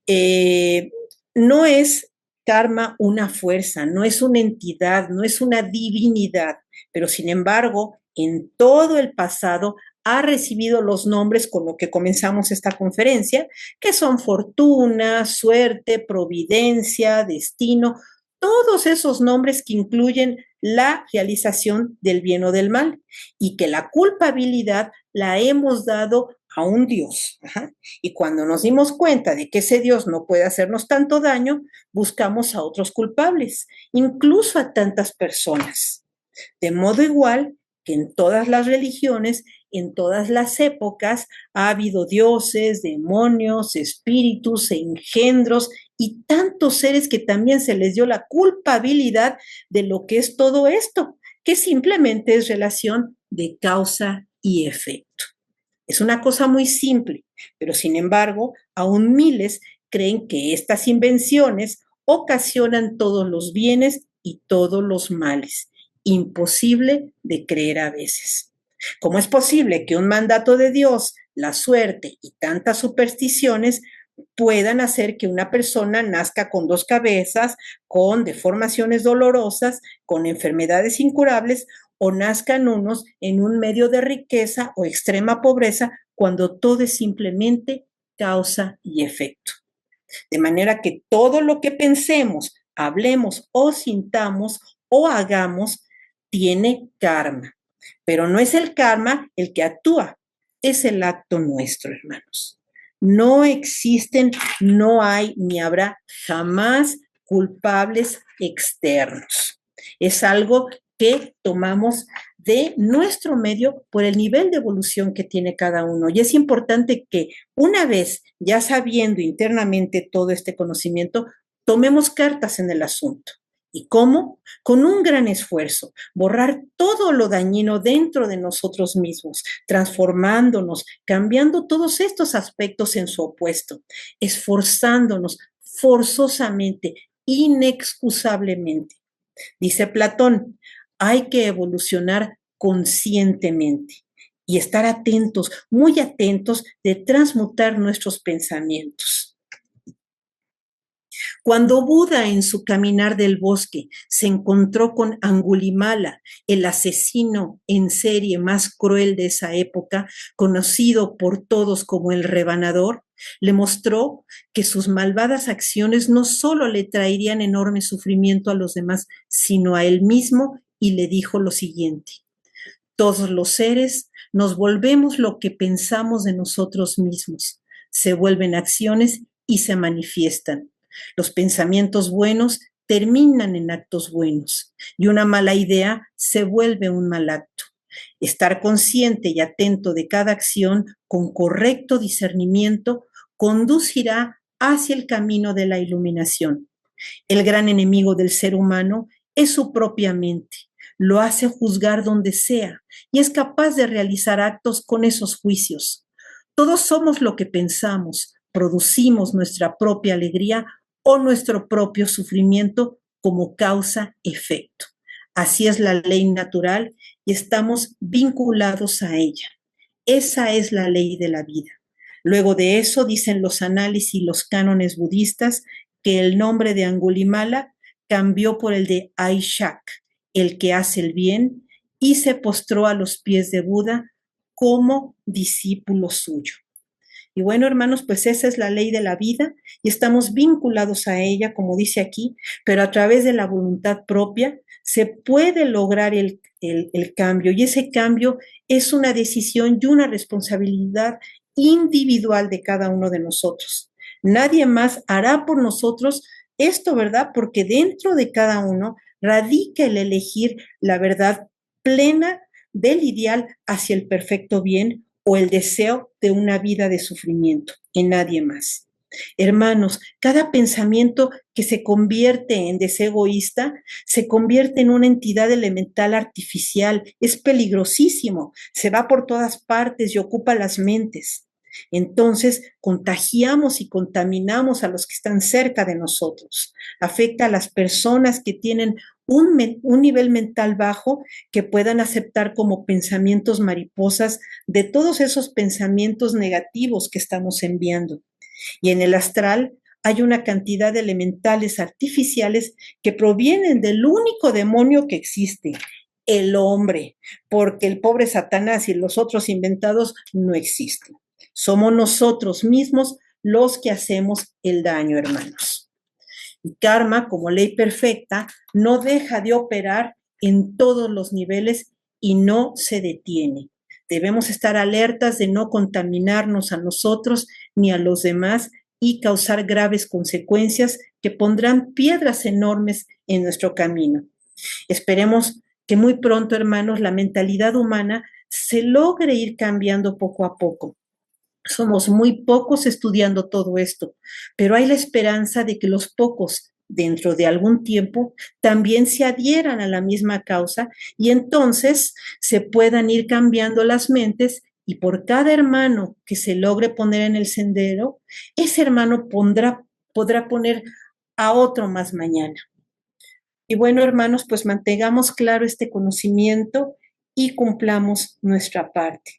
Eh, no es karma una fuerza, no es una entidad, no es una divinidad, pero sin embargo, en todo el pasado ha recibido los nombres con lo que comenzamos esta conferencia, que son fortuna, suerte, providencia, destino, todos esos nombres que incluyen la realización del bien o del mal y que la culpabilidad la hemos dado a un Dios. Ajá. Y cuando nos dimos cuenta de que ese Dios no puede hacernos tanto daño, buscamos a otros culpables, incluso a tantas personas. De modo igual que en todas las religiones, en todas las épocas, ha habido dioses, demonios, espíritus, engendros y tantos seres que también se les dio la culpabilidad de lo que es todo esto, que simplemente es relación de causa y efecto. Es una cosa muy simple, pero sin embargo, aún miles creen que estas invenciones ocasionan todos los bienes y todos los males. Imposible de creer a veces. ¿Cómo es posible que un mandato de Dios, la suerte y tantas supersticiones puedan hacer que una persona nazca con 2 cabezas, con deformaciones dolorosas, con enfermedades incurables o nazcan unos en un medio de riqueza o extrema pobreza cuando todo es simplemente causa y efecto? De manera que todo lo que pensemos, hablemos o sintamos o hagamos tiene karma. Pero no es el karma el que actúa, es el acto nuestro, hermanos. No existen, no hay ni habrá jamás culpables externos. Es algo que tomamos de nuestro medio por el nivel de evolución que tiene cada uno. Y es importante que una vez ya sabiendo internamente todo este conocimiento, tomemos cartas en el asunto ¿Y cómo? Con un gran esfuerzo, borrar todo lo dañino dentro de nosotros mismos, transformándonos, cambiando todos estos aspectos en su opuesto, esforzándonos forzosamente, inexcusablemente. Dice Platón, hay que evolucionar conscientemente y estar atentos, muy atentos de transmutar nuestros pensamientos. Cuando Buda en su caminar del bosque se encontró con Angulimala, el asesino en serie más cruel de esa época, conocido por todos como el rebanador, le mostró que sus malvadas acciones no solo le traerían enorme sufrimiento a los demás, sino a él mismo, y le dijo lo siguiente: todos los seres nos volvemos lo que pensamos de nosotros mismos, se vuelven acciones y se manifiestan. Los pensamientos buenos terminan en actos buenos y una mala idea se vuelve un mal acto. Estar consciente y atento de cada acción con correcto discernimiento conducirá hacia el camino de la iluminación. El gran enemigo del ser humano es su propia mente. Lo hace juzgar donde sea y es capaz de realizar actos con esos juicios. Todos somos lo que pensamos, producimos nuestra propia alegría o nuestro propio sufrimiento como causa-efecto. Así es la ley natural y estamos vinculados a ella. Esa es la ley de la vida. Luego de eso, dicen los análisis y los cánones budistas, que el nombre de Angulimala cambió por el de Aishak, el que hace el bien, y se postró a los pies de Buda como discípulo suyo. Y bueno, hermanos, pues esa es la ley de la vida y estamos vinculados a ella, como dice aquí, pero a través de la voluntad propia se puede lograr el cambio y ese cambio es una decisión y una responsabilidad individual de cada uno de nosotros. Nadie más hará por nosotros esto, ¿verdad? Porque dentro de cada uno radica el elegir la verdad plena del ideal hacia el perfecto bien o el deseo de una vida de sufrimiento, en nadie más. Hermanos, cada pensamiento que se convierte en deseo egoísta se convierte en una entidad elemental artificial, es peligrosísimo, se va por todas partes y ocupa las mentes. Entonces, contagiamos y contaminamos a los que están cerca de nosotros. Afecta a las personas que tienen un nivel mental bajo que puedan aceptar como pensamientos mariposas de todos esos pensamientos negativos que estamos enviando. Y en el astral hay una cantidad de elementales artificiales que provienen del único demonio que existe, el hombre, porque el pobre Satanás y los otros inventados no existen. Somos nosotros mismos los que hacemos el daño, hermanos. Y karma, como ley perfecta, no deja de operar en todos los niveles y no se detiene. Debemos estar alertas de no contaminarnos a nosotros ni a los demás y causar graves consecuencias que pondrán piedras enormes en nuestro camino. Esperemos que muy pronto, hermanos, la mentalidad humana se logre ir cambiando poco a poco. Somos muy pocos estudiando todo esto, pero hay la esperanza de que los pocos, dentro de algún tiempo, también se adhieran a la misma causa y entonces se puedan ir cambiando las mentes y por cada hermano que se logre poner en el sendero, ese hermano podrá poner a otro más mañana. Y bueno, hermanos, pues mantengamos claro este conocimiento y cumplamos nuestra parte.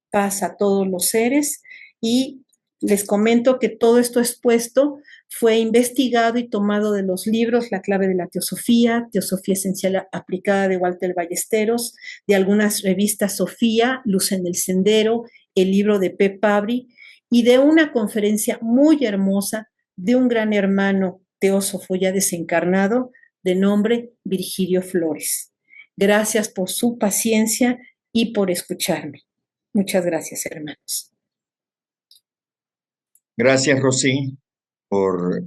Paz a todos los seres y les comento que todo esto expuesto fue investigado y tomado de los libros La clave de la teosofía, Teosofía esencial aplicada de Walter Ballesteros, de algunas revistas Sofía, Luz en el Sendero, el libro de P. Pabri y de una conferencia muy hermosa de un gran hermano teósofo ya desencarnado, de nombre Virgilio Flores. Gracias por su paciencia y por escucharme. Muchas gracias, hermanos. Gracias, Rosy, por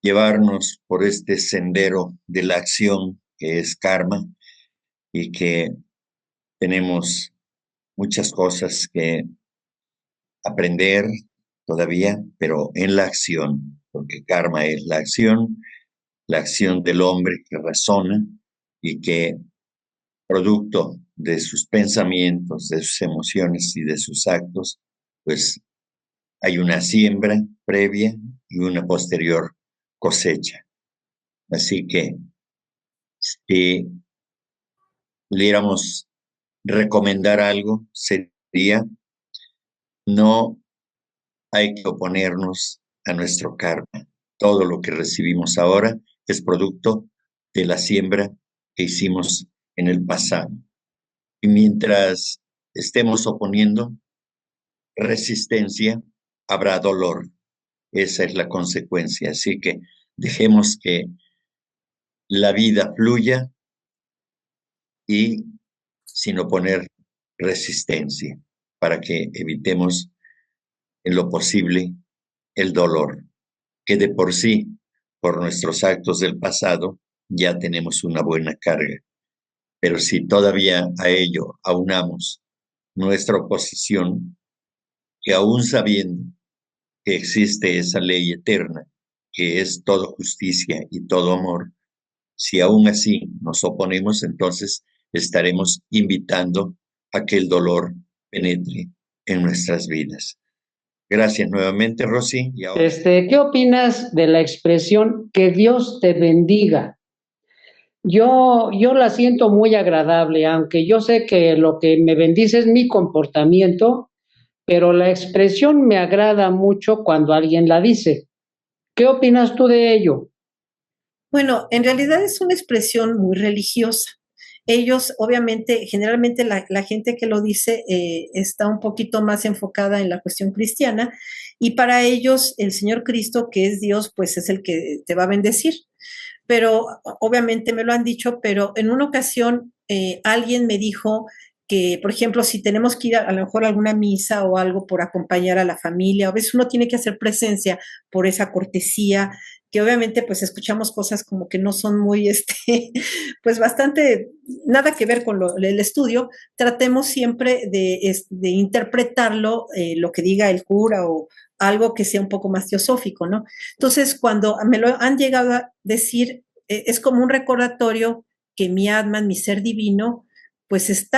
llevarnos por este sendero de la acción que es karma y que tenemos muchas cosas que aprender todavía, pero en la acción, porque karma es la acción la acción del hombre que razona y que, producto de sus pensamientos, de sus emociones y de sus actos, pues hay una siembra previa y una posterior cosecha. Así que si pudiéramos recomendar algo, sería: no hay que oponernos a nuestro karma. Todo lo que recibimos ahora es producto de la siembra que hicimos en el pasado. Y mientras estemos oponiendo resistencia, habrá dolor. Esa es la consecuencia. Así que dejemos que la vida fluya y sin oponer resistencia, para que evitemos en lo posible el dolor, que de por sí, por nuestros actos del pasado, ya tenemos una buena carga. Pero si todavía a ello aunamos nuestra oposición, que aún sabiendo que existe esa ley eterna, que es todo justicia y todo amor, si aún así nos oponemos, entonces estaremos invitando a que el dolor penetre en nuestras vidas. Gracias nuevamente, Rosy. Y ahora... ¿Qué opinas de la expresión que Dios te bendiga? Yo la siento muy agradable, aunque yo sé que lo que me bendice es mi comportamiento, pero la expresión me agrada mucho cuando alguien la dice. ¿Qué opinas tú de ello? Bueno, en realidad es una expresión muy religiosa. Ellos, obviamente, generalmente la gente que lo dice está un poquito más enfocada en la cuestión cristiana y para ellos el Señor Cristo, que es Dios, pues es el que te va a bendecir. Pero obviamente me lo han dicho, pero en una ocasión alguien me dijo que, por ejemplo, si tenemos que ir a lo mejor a alguna misa o algo por acompañar a la familia, a veces uno tiene que hacer presencia por esa cortesía, que obviamente pues escuchamos cosas como que no son muy, pues bastante, nada que ver con el estudio, tratemos siempre de interpretarlo, lo que diga el cura o algo que sea un poco más teosófico, ¿no? Entonces, cuando me lo han llegado a decir, es como un recordatorio que mi Atman, mi ser divino, pues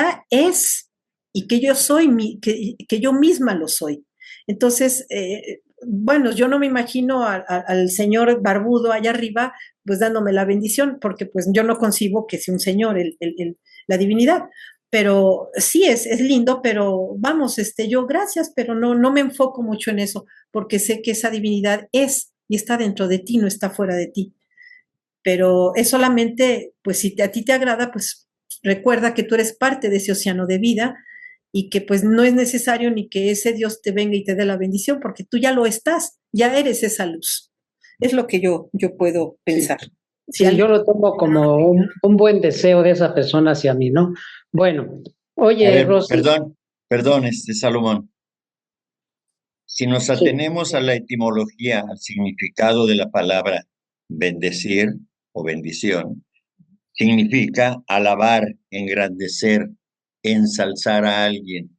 y que yo soy, que yo misma lo soy. Entonces, bueno, yo no me imagino al señor barbudo allá arriba, pues dándome la bendición, porque pues yo no concibo que sea un señor, la divinidad. Pero sí es lindo, pero vamos, yo gracias, pero no me enfoco mucho en eso, porque sé que esa divinidad es y está dentro de ti, no está fuera de ti. Pero es solamente, pues si a ti te agrada, pues recuerda que tú eres parte de ese océano de vida y que pues no es necesario ni que ese Dios te venga y te dé la bendición, porque tú ya lo estás, ya eres esa luz. Es lo que yo puedo pensar. Sí, sí, yo lo tomo como un buen deseo de esa persona hacia mí, ¿no? Bueno, oye, Rosy. Perdón, Salomón. Si nos atenemos Sí. a la etimología, al significado de la palabra bendecir o bendición, significa alabar, engrandecer, ensalzar a alguien.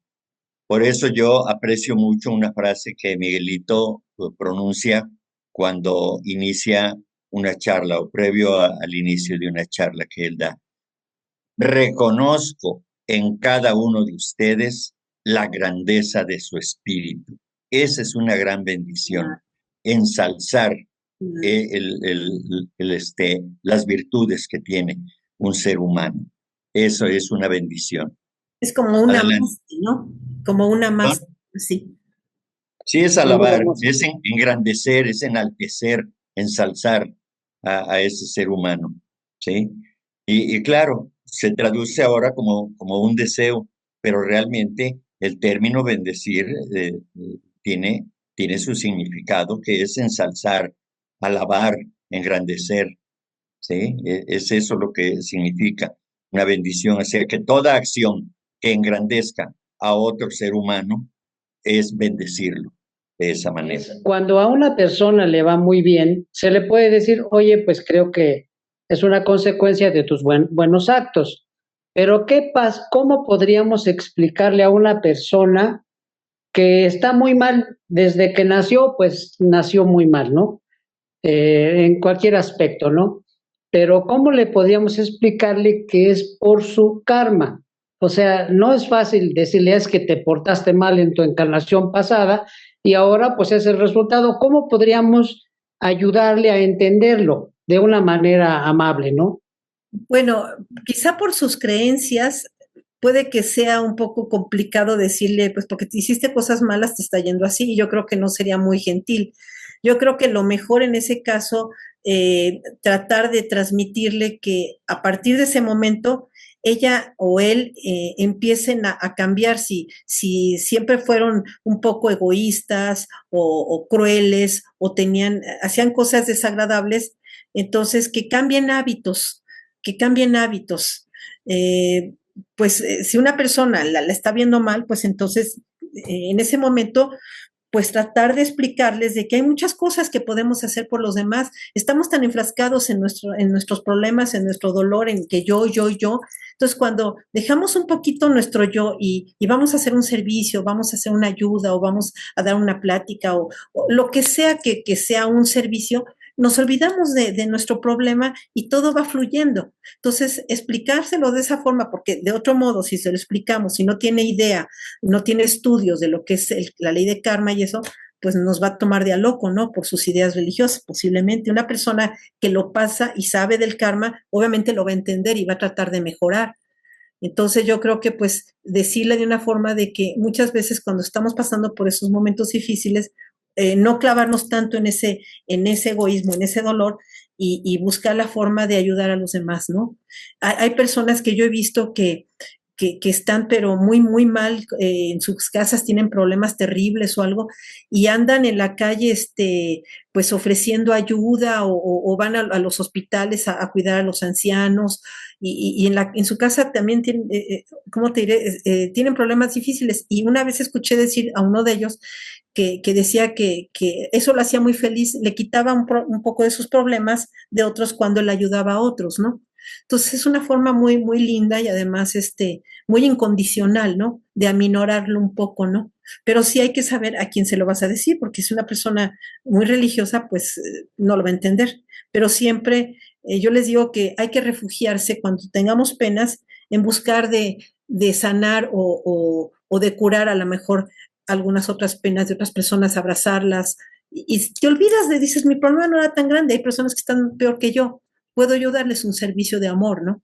Por eso yo aprecio mucho una frase que Miguelito pronuncia cuando inicia una charla o previo al inicio de una charla que él da. Reconozco en cada uno de ustedes la grandeza de su espíritu. Esa es una gran bendición, ensalzar las virtudes que tiene un ser humano. Eso es una bendición. Es como una más, ¿no? Como una más, sí. Sí, es alabar, es engrandecer, es enaltecer, ensalzar a ese ser humano, ¿sí? Y claro, se traduce ahora como un deseo, pero realmente el término bendecir tiene su significado, que es ensalzar, alabar, engrandecer, ¿sí? Es eso lo que significa una bendición, o sea, que toda acción que engrandezca a otro ser humano es bendecirlo de esa manera. Cuando a una persona le va muy bien, se le puede decir, oye, pues creo que es una consecuencia de tus buenos actos. Pero ¿cómo podríamos explicarle a una persona que está muy mal desde que nació? Pues nació muy mal, ¿no? En cualquier aspecto, ¿no? pero ¿cómo le podíamos explicarle que es por su karma? O sea, no es fácil decirle es que te portaste mal en tu encarnación pasada y ahora pues es el resultado. ¿Cómo podríamos ayudarle a entenderlo de una manera amable, no? Bueno, quizá por sus creencias puede que sea un poco complicado decirle, pues porque te hiciste cosas malas, te está yendo así, y yo creo que no sería muy gentil. Yo creo que lo mejor en ese caso, tratar de transmitirle que a partir de ese momento, ella o él empiecen a cambiar si siempre fueron un poco egoístas o crueles o hacían cosas desagradables, entonces que cambien hábitos. Eh, si una persona la está viendo mal, pues entonces en ese momento, pues tratar de explicarles de que hay muchas cosas que podemos hacer por los demás. Estamos tan enfrascados en nuestros problemas, en nuestro dolor, en que yo. Entonces, cuando dejamos un poquito nuestro yo y vamos a hacer un servicio, vamos a hacer una ayuda o vamos a dar una plática o lo que sea que sea un servicio, nos olvidamos de nuestro problema y todo va fluyendo. Entonces, explicárselo de esa forma, porque de otro modo, si se lo explicamos, si no tiene idea, no tiene estudios de lo que es la ley de karma y eso, pues nos va a tomar de a loco, ¿no? Por sus ideas religiosas, posiblemente. Una persona que lo pasa y sabe del karma, obviamente lo va a entender y va a tratar de mejorar. Entonces yo creo que pues decirle de una forma de que muchas veces cuando estamos pasando por esos momentos difíciles, no clavarnos tanto en ese egoísmo, en ese dolor y buscar la forma de ayudar a los demás, ¿no? Hay personas que yo he visto que están pero muy mal en sus casas, tienen problemas terribles o algo, y andan en la calle, pues ofreciendo ayuda o van a los hospitales a cuidar a los ancianos, y en su casa también tienen, ¿cómo te diré? Tienen problemas difíciles. Y una vez escuché decir a uno de ellos que decía que eso lo hacía muy feliz, le quitaba un poco de sus problemas de otros cuando él ayudaba a otros, ¿no? Entonces es una forma muy linda y además muy incondicional, ¿no? De aminorarlo un poco, ¿no? Pero sí hay que saber a quién se lo vas a decir, porque si una persona muy religiosa, pues no lo va a entender. Pero siempre yo les digo que hay que refugiarse cuando tengamos penas en buscar de sanar o de curar a lo mejor algunas otras penas de otras personas, abrazarlas. Y te olvidas dices, mi problema no era tan grande, hay personas que están peor que yo, puedo yo darles un servicio de amor, ¿no?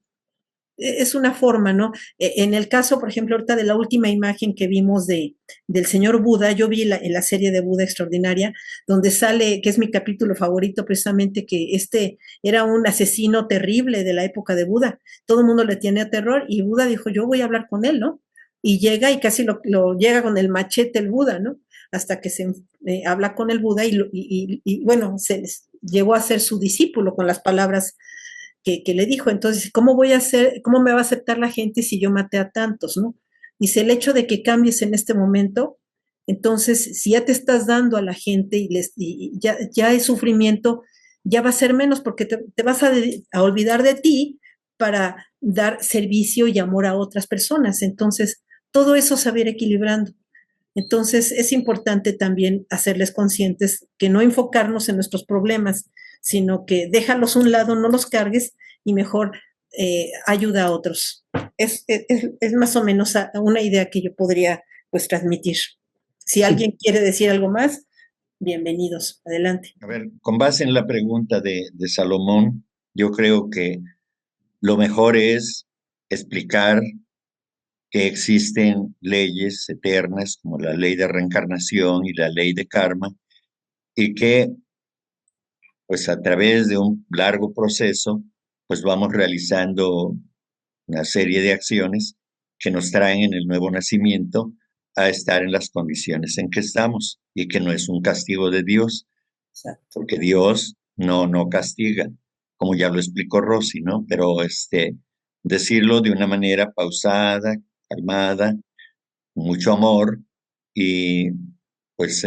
Es una forma, ¿no? En el caso, por ejemplo, ahorita de la última imagen que vimos del señor Buda, yo vi en la serie de Buda Extraordinaria, donde sale, que es mi capítulo favorito, precisamente, que era un asesino terrible de la época de Buda. Todo el mundo le tenía terror y Buda dijo, yo voy a hablar con él, ¿no? Y llega y casi lo llega con el machete el Buda, ¿no? Hasta que se habla con el Buda y bueno, llegó a ser su discípulo con las palabras que le dijo. Entonces, ¿cómo voy a hacer, cómo me va a aceptar la gente si yo maté a tantos, no? Dice, el hecho de que cambies en este momento, entonces, si ya te estás dando a la gente y ya es sufrimiento, ya va a ser menos porque te vas a olvidar de ti para dar servicio y amor a otras personas. Entonces, todo eso se va a ir equilibrando. Entonces, es importante también hacerles conscientes que no enfocarnos en nuestros problemas, sino que déjalos a un lado, no los cargues y mejor ayuda a otros. Es más o menos una idea que yo podría pues transmitir. Si Sí. alguien quiere decir algo más, bienvenidos, adelante. A ver, con base en la pregunta de Salomón, yo creo que lo mejor es explicar que existen leyes eternas como la ley de reencarnación y la ley de karma y que pues a través de un largo proceso pues vamos realizando una serie de acciones que nos traen en el nuevo nacimiento a estar en las condiciones en que estamos y que no es un castigo de Dios, Exacto. porque Dios no castiga, como ya lo explicó Rosy, ¿no? Pero decirlo de una manera pausada, calmada, con mucho amor y pues,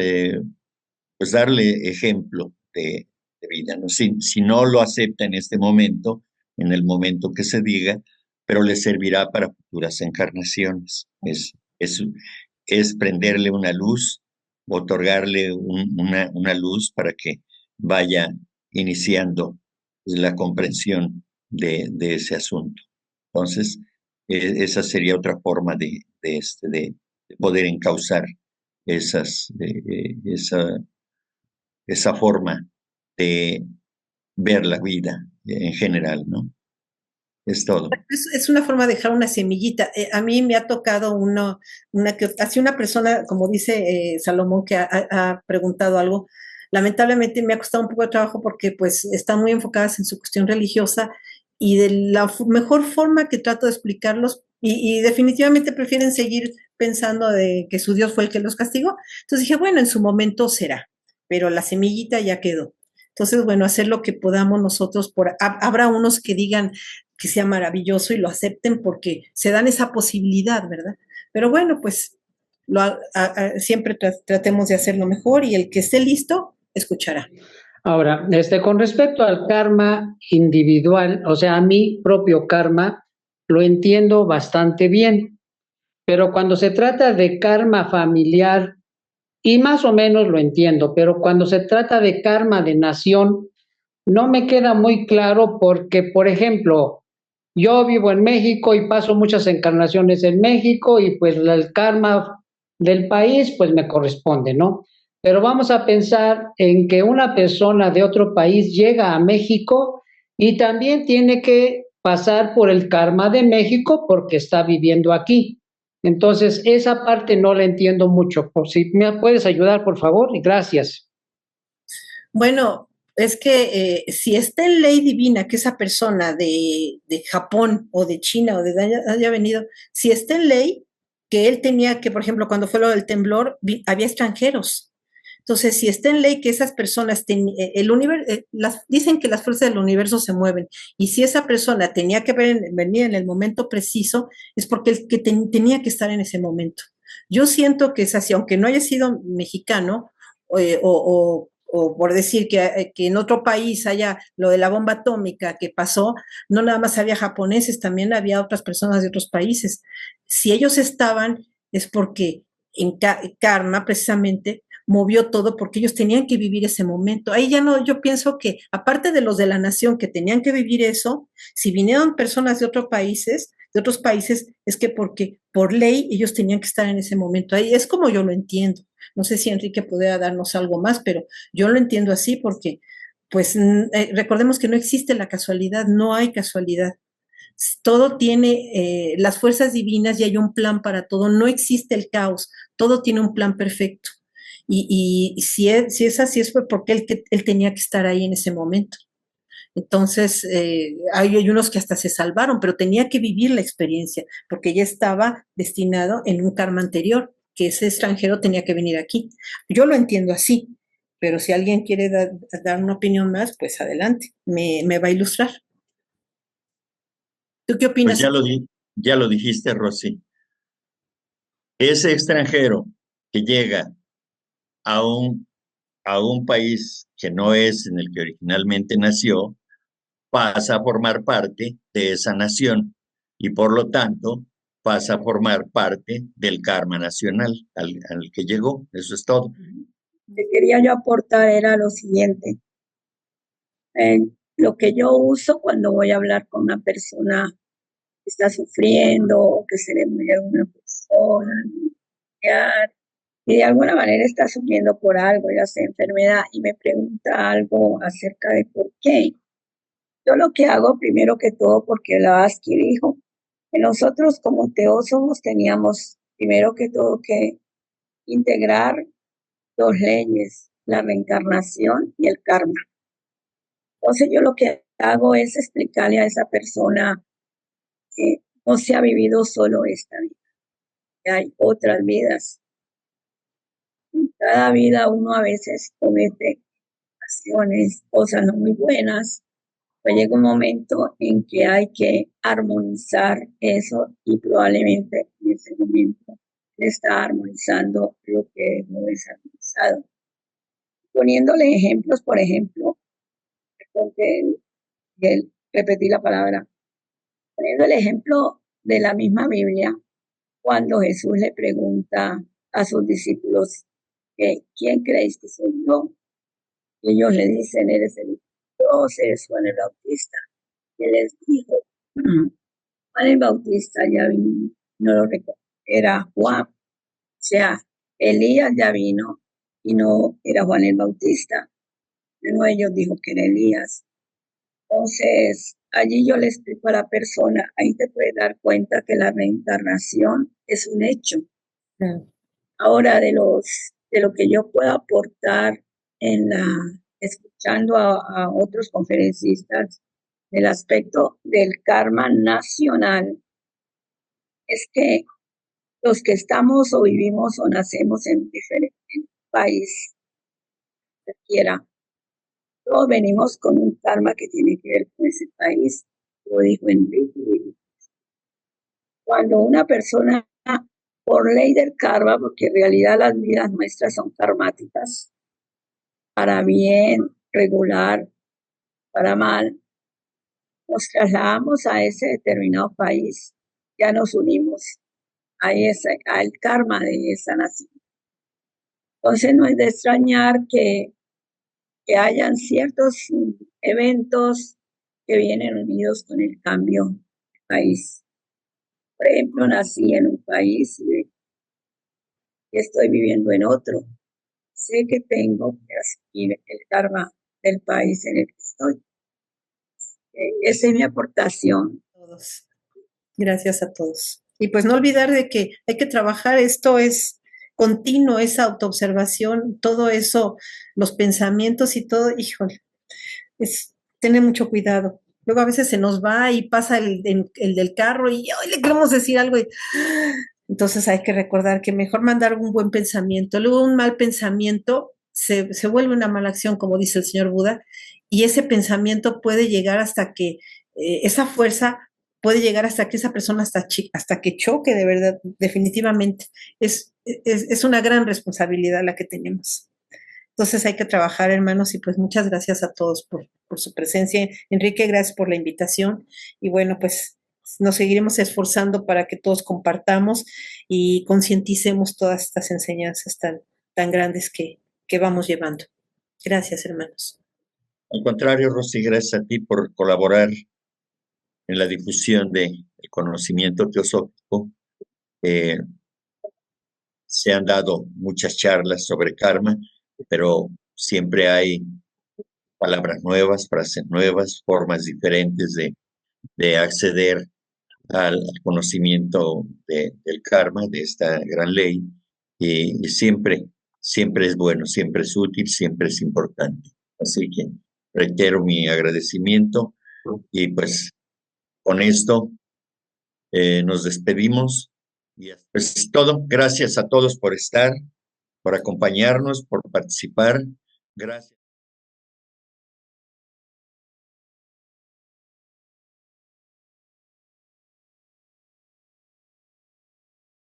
pues darle ejemplo de vida, ¿no? Si no lo acepta en este momento, en el momento que se diga, pero le servirá para futuras encarnaciones. Es prenderle una luz, otorgarle una luz para que vaya iniciando la comprensión de ese asunto. Entonces, esa sería otra forma de poder encauzar esa forma de ver la vida en general, ¿no? Es todo. Es una forma de dejar una semillita. A mí me ha tocado así una persona, como dice Salomón, que ha preguntado algo. Lamentablemente me ha costado un poco de trabajo porque pues están muy enfocadas en su cuestión religiosa y de la mejor forma que trato de explicarlos y definitivamente prefieren seguir pensando de que su Dios fue el que los castigó. Entonces dije, bueno, en su momento será, pero la semillita ya quedó. Entonces, bueno, hacer lo que podamos nosotros habrá unos que digan, que sea maravilloso y lo acepten porque se dan esa posibilidad, ¿verdad? Pero bueno, pues siempre tratemos de hacerlo mejor y el que esté listo, escuchará. Ahora, con respecto al karma individual, o sea, a mi propio karma, lo entiendo bastante bien, pero cuando se trata de karma familiar, y más o menos lo entiendo, pero cuando se trata de karma de nación, no me queda muy claro porque, por ejemplo, yo vivo en México y paso muchas encarnaciones en México y pues el karma del país pues me corresponde, ¿no? Pero vamos a pensar en que una persona de otro país llega a México y también tiene que pasar por el karma de México porque está viviendo aquí. Entonces, esa parte no la entiendo mucho. Por si me puedes ayudar, por favor, y gracias. Bueno, es que si está en ley divina que esa persona de Japón o de China o de haya venido, si está en ley que él tenía que, por ejemplo, cuando fue lo del temblor, había extranjeros. Entonces, si está en ley que esas personas, dicen que las fuerzas del universo se mueven, y si esa persona tenía que venir en el momento preciso, es porque él tenía que estar en ese momento. Yo siento que es así, aunque no haya sido mexicano, o por decir que en otro país haya lo de la bomba atómica que pasó, no nada más había japoneses, también había otras personas de otros países. Si ellos estaban, es porque en karma, precisamente, movió todo porque ellos tenían que vivir ese momento. Ahí ya no, yo pienso que aparte de los de la nación que tenían que vivir eso, si vinieron personas de otros países, es que porque por ley ellos tenían que estar en ese momento. Ahí es como yo lo entiendo. No sé si Enrique pudiera darnos algo más, pero yo lo entiendo así porque, pues, recordemos que no existe la casualidad, no hay casualidad. Todo tiene las fuerzas divinas y hay un plan para todo, no existe el caos, todo tiene un plan perfecto. Y si es así, es porque él tenía que estar ahí en ese momento. Entonces, hay unos que hasta se salvaron, pero tenía que vivir la experiencia, porque ya estaba destinado en un karma anterior, que ese extranjero tenía que venir aquí. Yo lo entiendo así, pero si alguien quiere dar una opinión más, pues adelante, me va a ilustrar. ¿Tú qué Pues opinas? ya lo dijiste, Rosy. Ese extranjero que llega a un país que no es en el que originalmente nació, pasa a formar parte de esa nación y por lo tanto pasa a formar parte del karma nacional al que llegó. Eso es todo. Lo que quería yo aportar era lo siguiente. Lo que yo uso cuando voy a hablar con una persona que está sufriendo o que se le murió una persona, y de alguna manera está sufriendo por algo, ya sea enfermedad, y me pregunta algo acerca de por qué. Yo lo que hago primero que todo, porque Blavatsky dijo que nosotros como teósofos teníamos primero que todo que integrar dos leyes, la reencarnación y el karma. Entonces yo lo que hago es explicarle a esa persona que no se ha vivido solo esta vida, que hay otras vidas. En cada vida uno a veces comete acciones, cosas no muy buenas, pues llega un momento en que hay que armonizar eso y probablemente en ese momento está armonizando lo que no es armonizado. Poniéndole ejemplos, por ejemplo, porque repetí la palabra, poniendo el ejemplo de la misma Biblia, cuando Jesús le pregunta a sus discípulos que ¿quién creéis que soy yo? Y ellos le dicen, eres el Dios es Juan el Bautista. Y él les dijo, Juan el Bautista ya vino, no lo recuerdo, era Juan. O sea, Elías ya vino y no era Juan el Bautista. Uno de ellos dijo que era Elías. Entonces, allí yo le explico a la persona, ahí te puedes dar cuenta que la reencarnación es un hecho. Ahora, de lo que yo puedo aportar escuchando a otros conferencistas del aspecto del karma nacional, es que los que estamos o vivimos o nacemos en diferente país, cualquiera, todos venimos con un karma que tiene que ver con ese país, como dijo Enrique. Cuando una persona, por ley del karma, porque en realidad las vidas nuestras son karmáticas, para bien, regular, para mal, nos trasladamos a ese determinado país, ya nos unimos al karma de esa nación. Entonces no es de extrañar que hayan ciertos eventos que vienen unidos con el cambio de país. Por ejemplo, nací en un país y estoy viviendo en otro. Sé que tengo que asumir el karma del país en el que estoy. Esa es mi aportación. Todos. Gracias a todos. Y pues no olvidar de que hay que trabajar, esto es continuo, esa autoobservación, todo eso, los pensamientos y todo, híjole, es tener mucho cuidado. Luego a veces se nos va y pasa el del carro y hoy le queremos decir algo y entonces hay que recordar que mejor mandar un buen pensamiento. Luego un mal pensamiento se vuelve una mala acción, como dice el señor Buda, y ese pensamiento puede llegar hasta que esa fuerza puede llegar hasta que esa persona hasta que choque de verdad, definitivamente. Es una gran responsabilidad la que tenemos. Entonces hay que trabajar, hermanos, y pues muchas gracias a todos por su presencia. Enrique, gracias por la invitación. Y bueno, pues nos seguiremos esforzando para que todos compartamos y concienticemos todas estas enseñanzas tan grandes que vamos llevando. Gracias, hermanos. Al contrario, Rosy, gracias a ti por colaborar en la difusión del conocimiento teosófico. Se han dado muchas charlas sobre karma, pero siempre hay palabras nuevas, frases nuevas, formas diferentes de acceder al conocimiento del karma, de esta gran ley, y siempre es bueno, siempre es útil, siempre es importante. Así que reitero mi agradecimiento y pues con esto nos despedimos. Y pues todo, gracias a todos por estar, por acompañarnos, por participar. Gracias.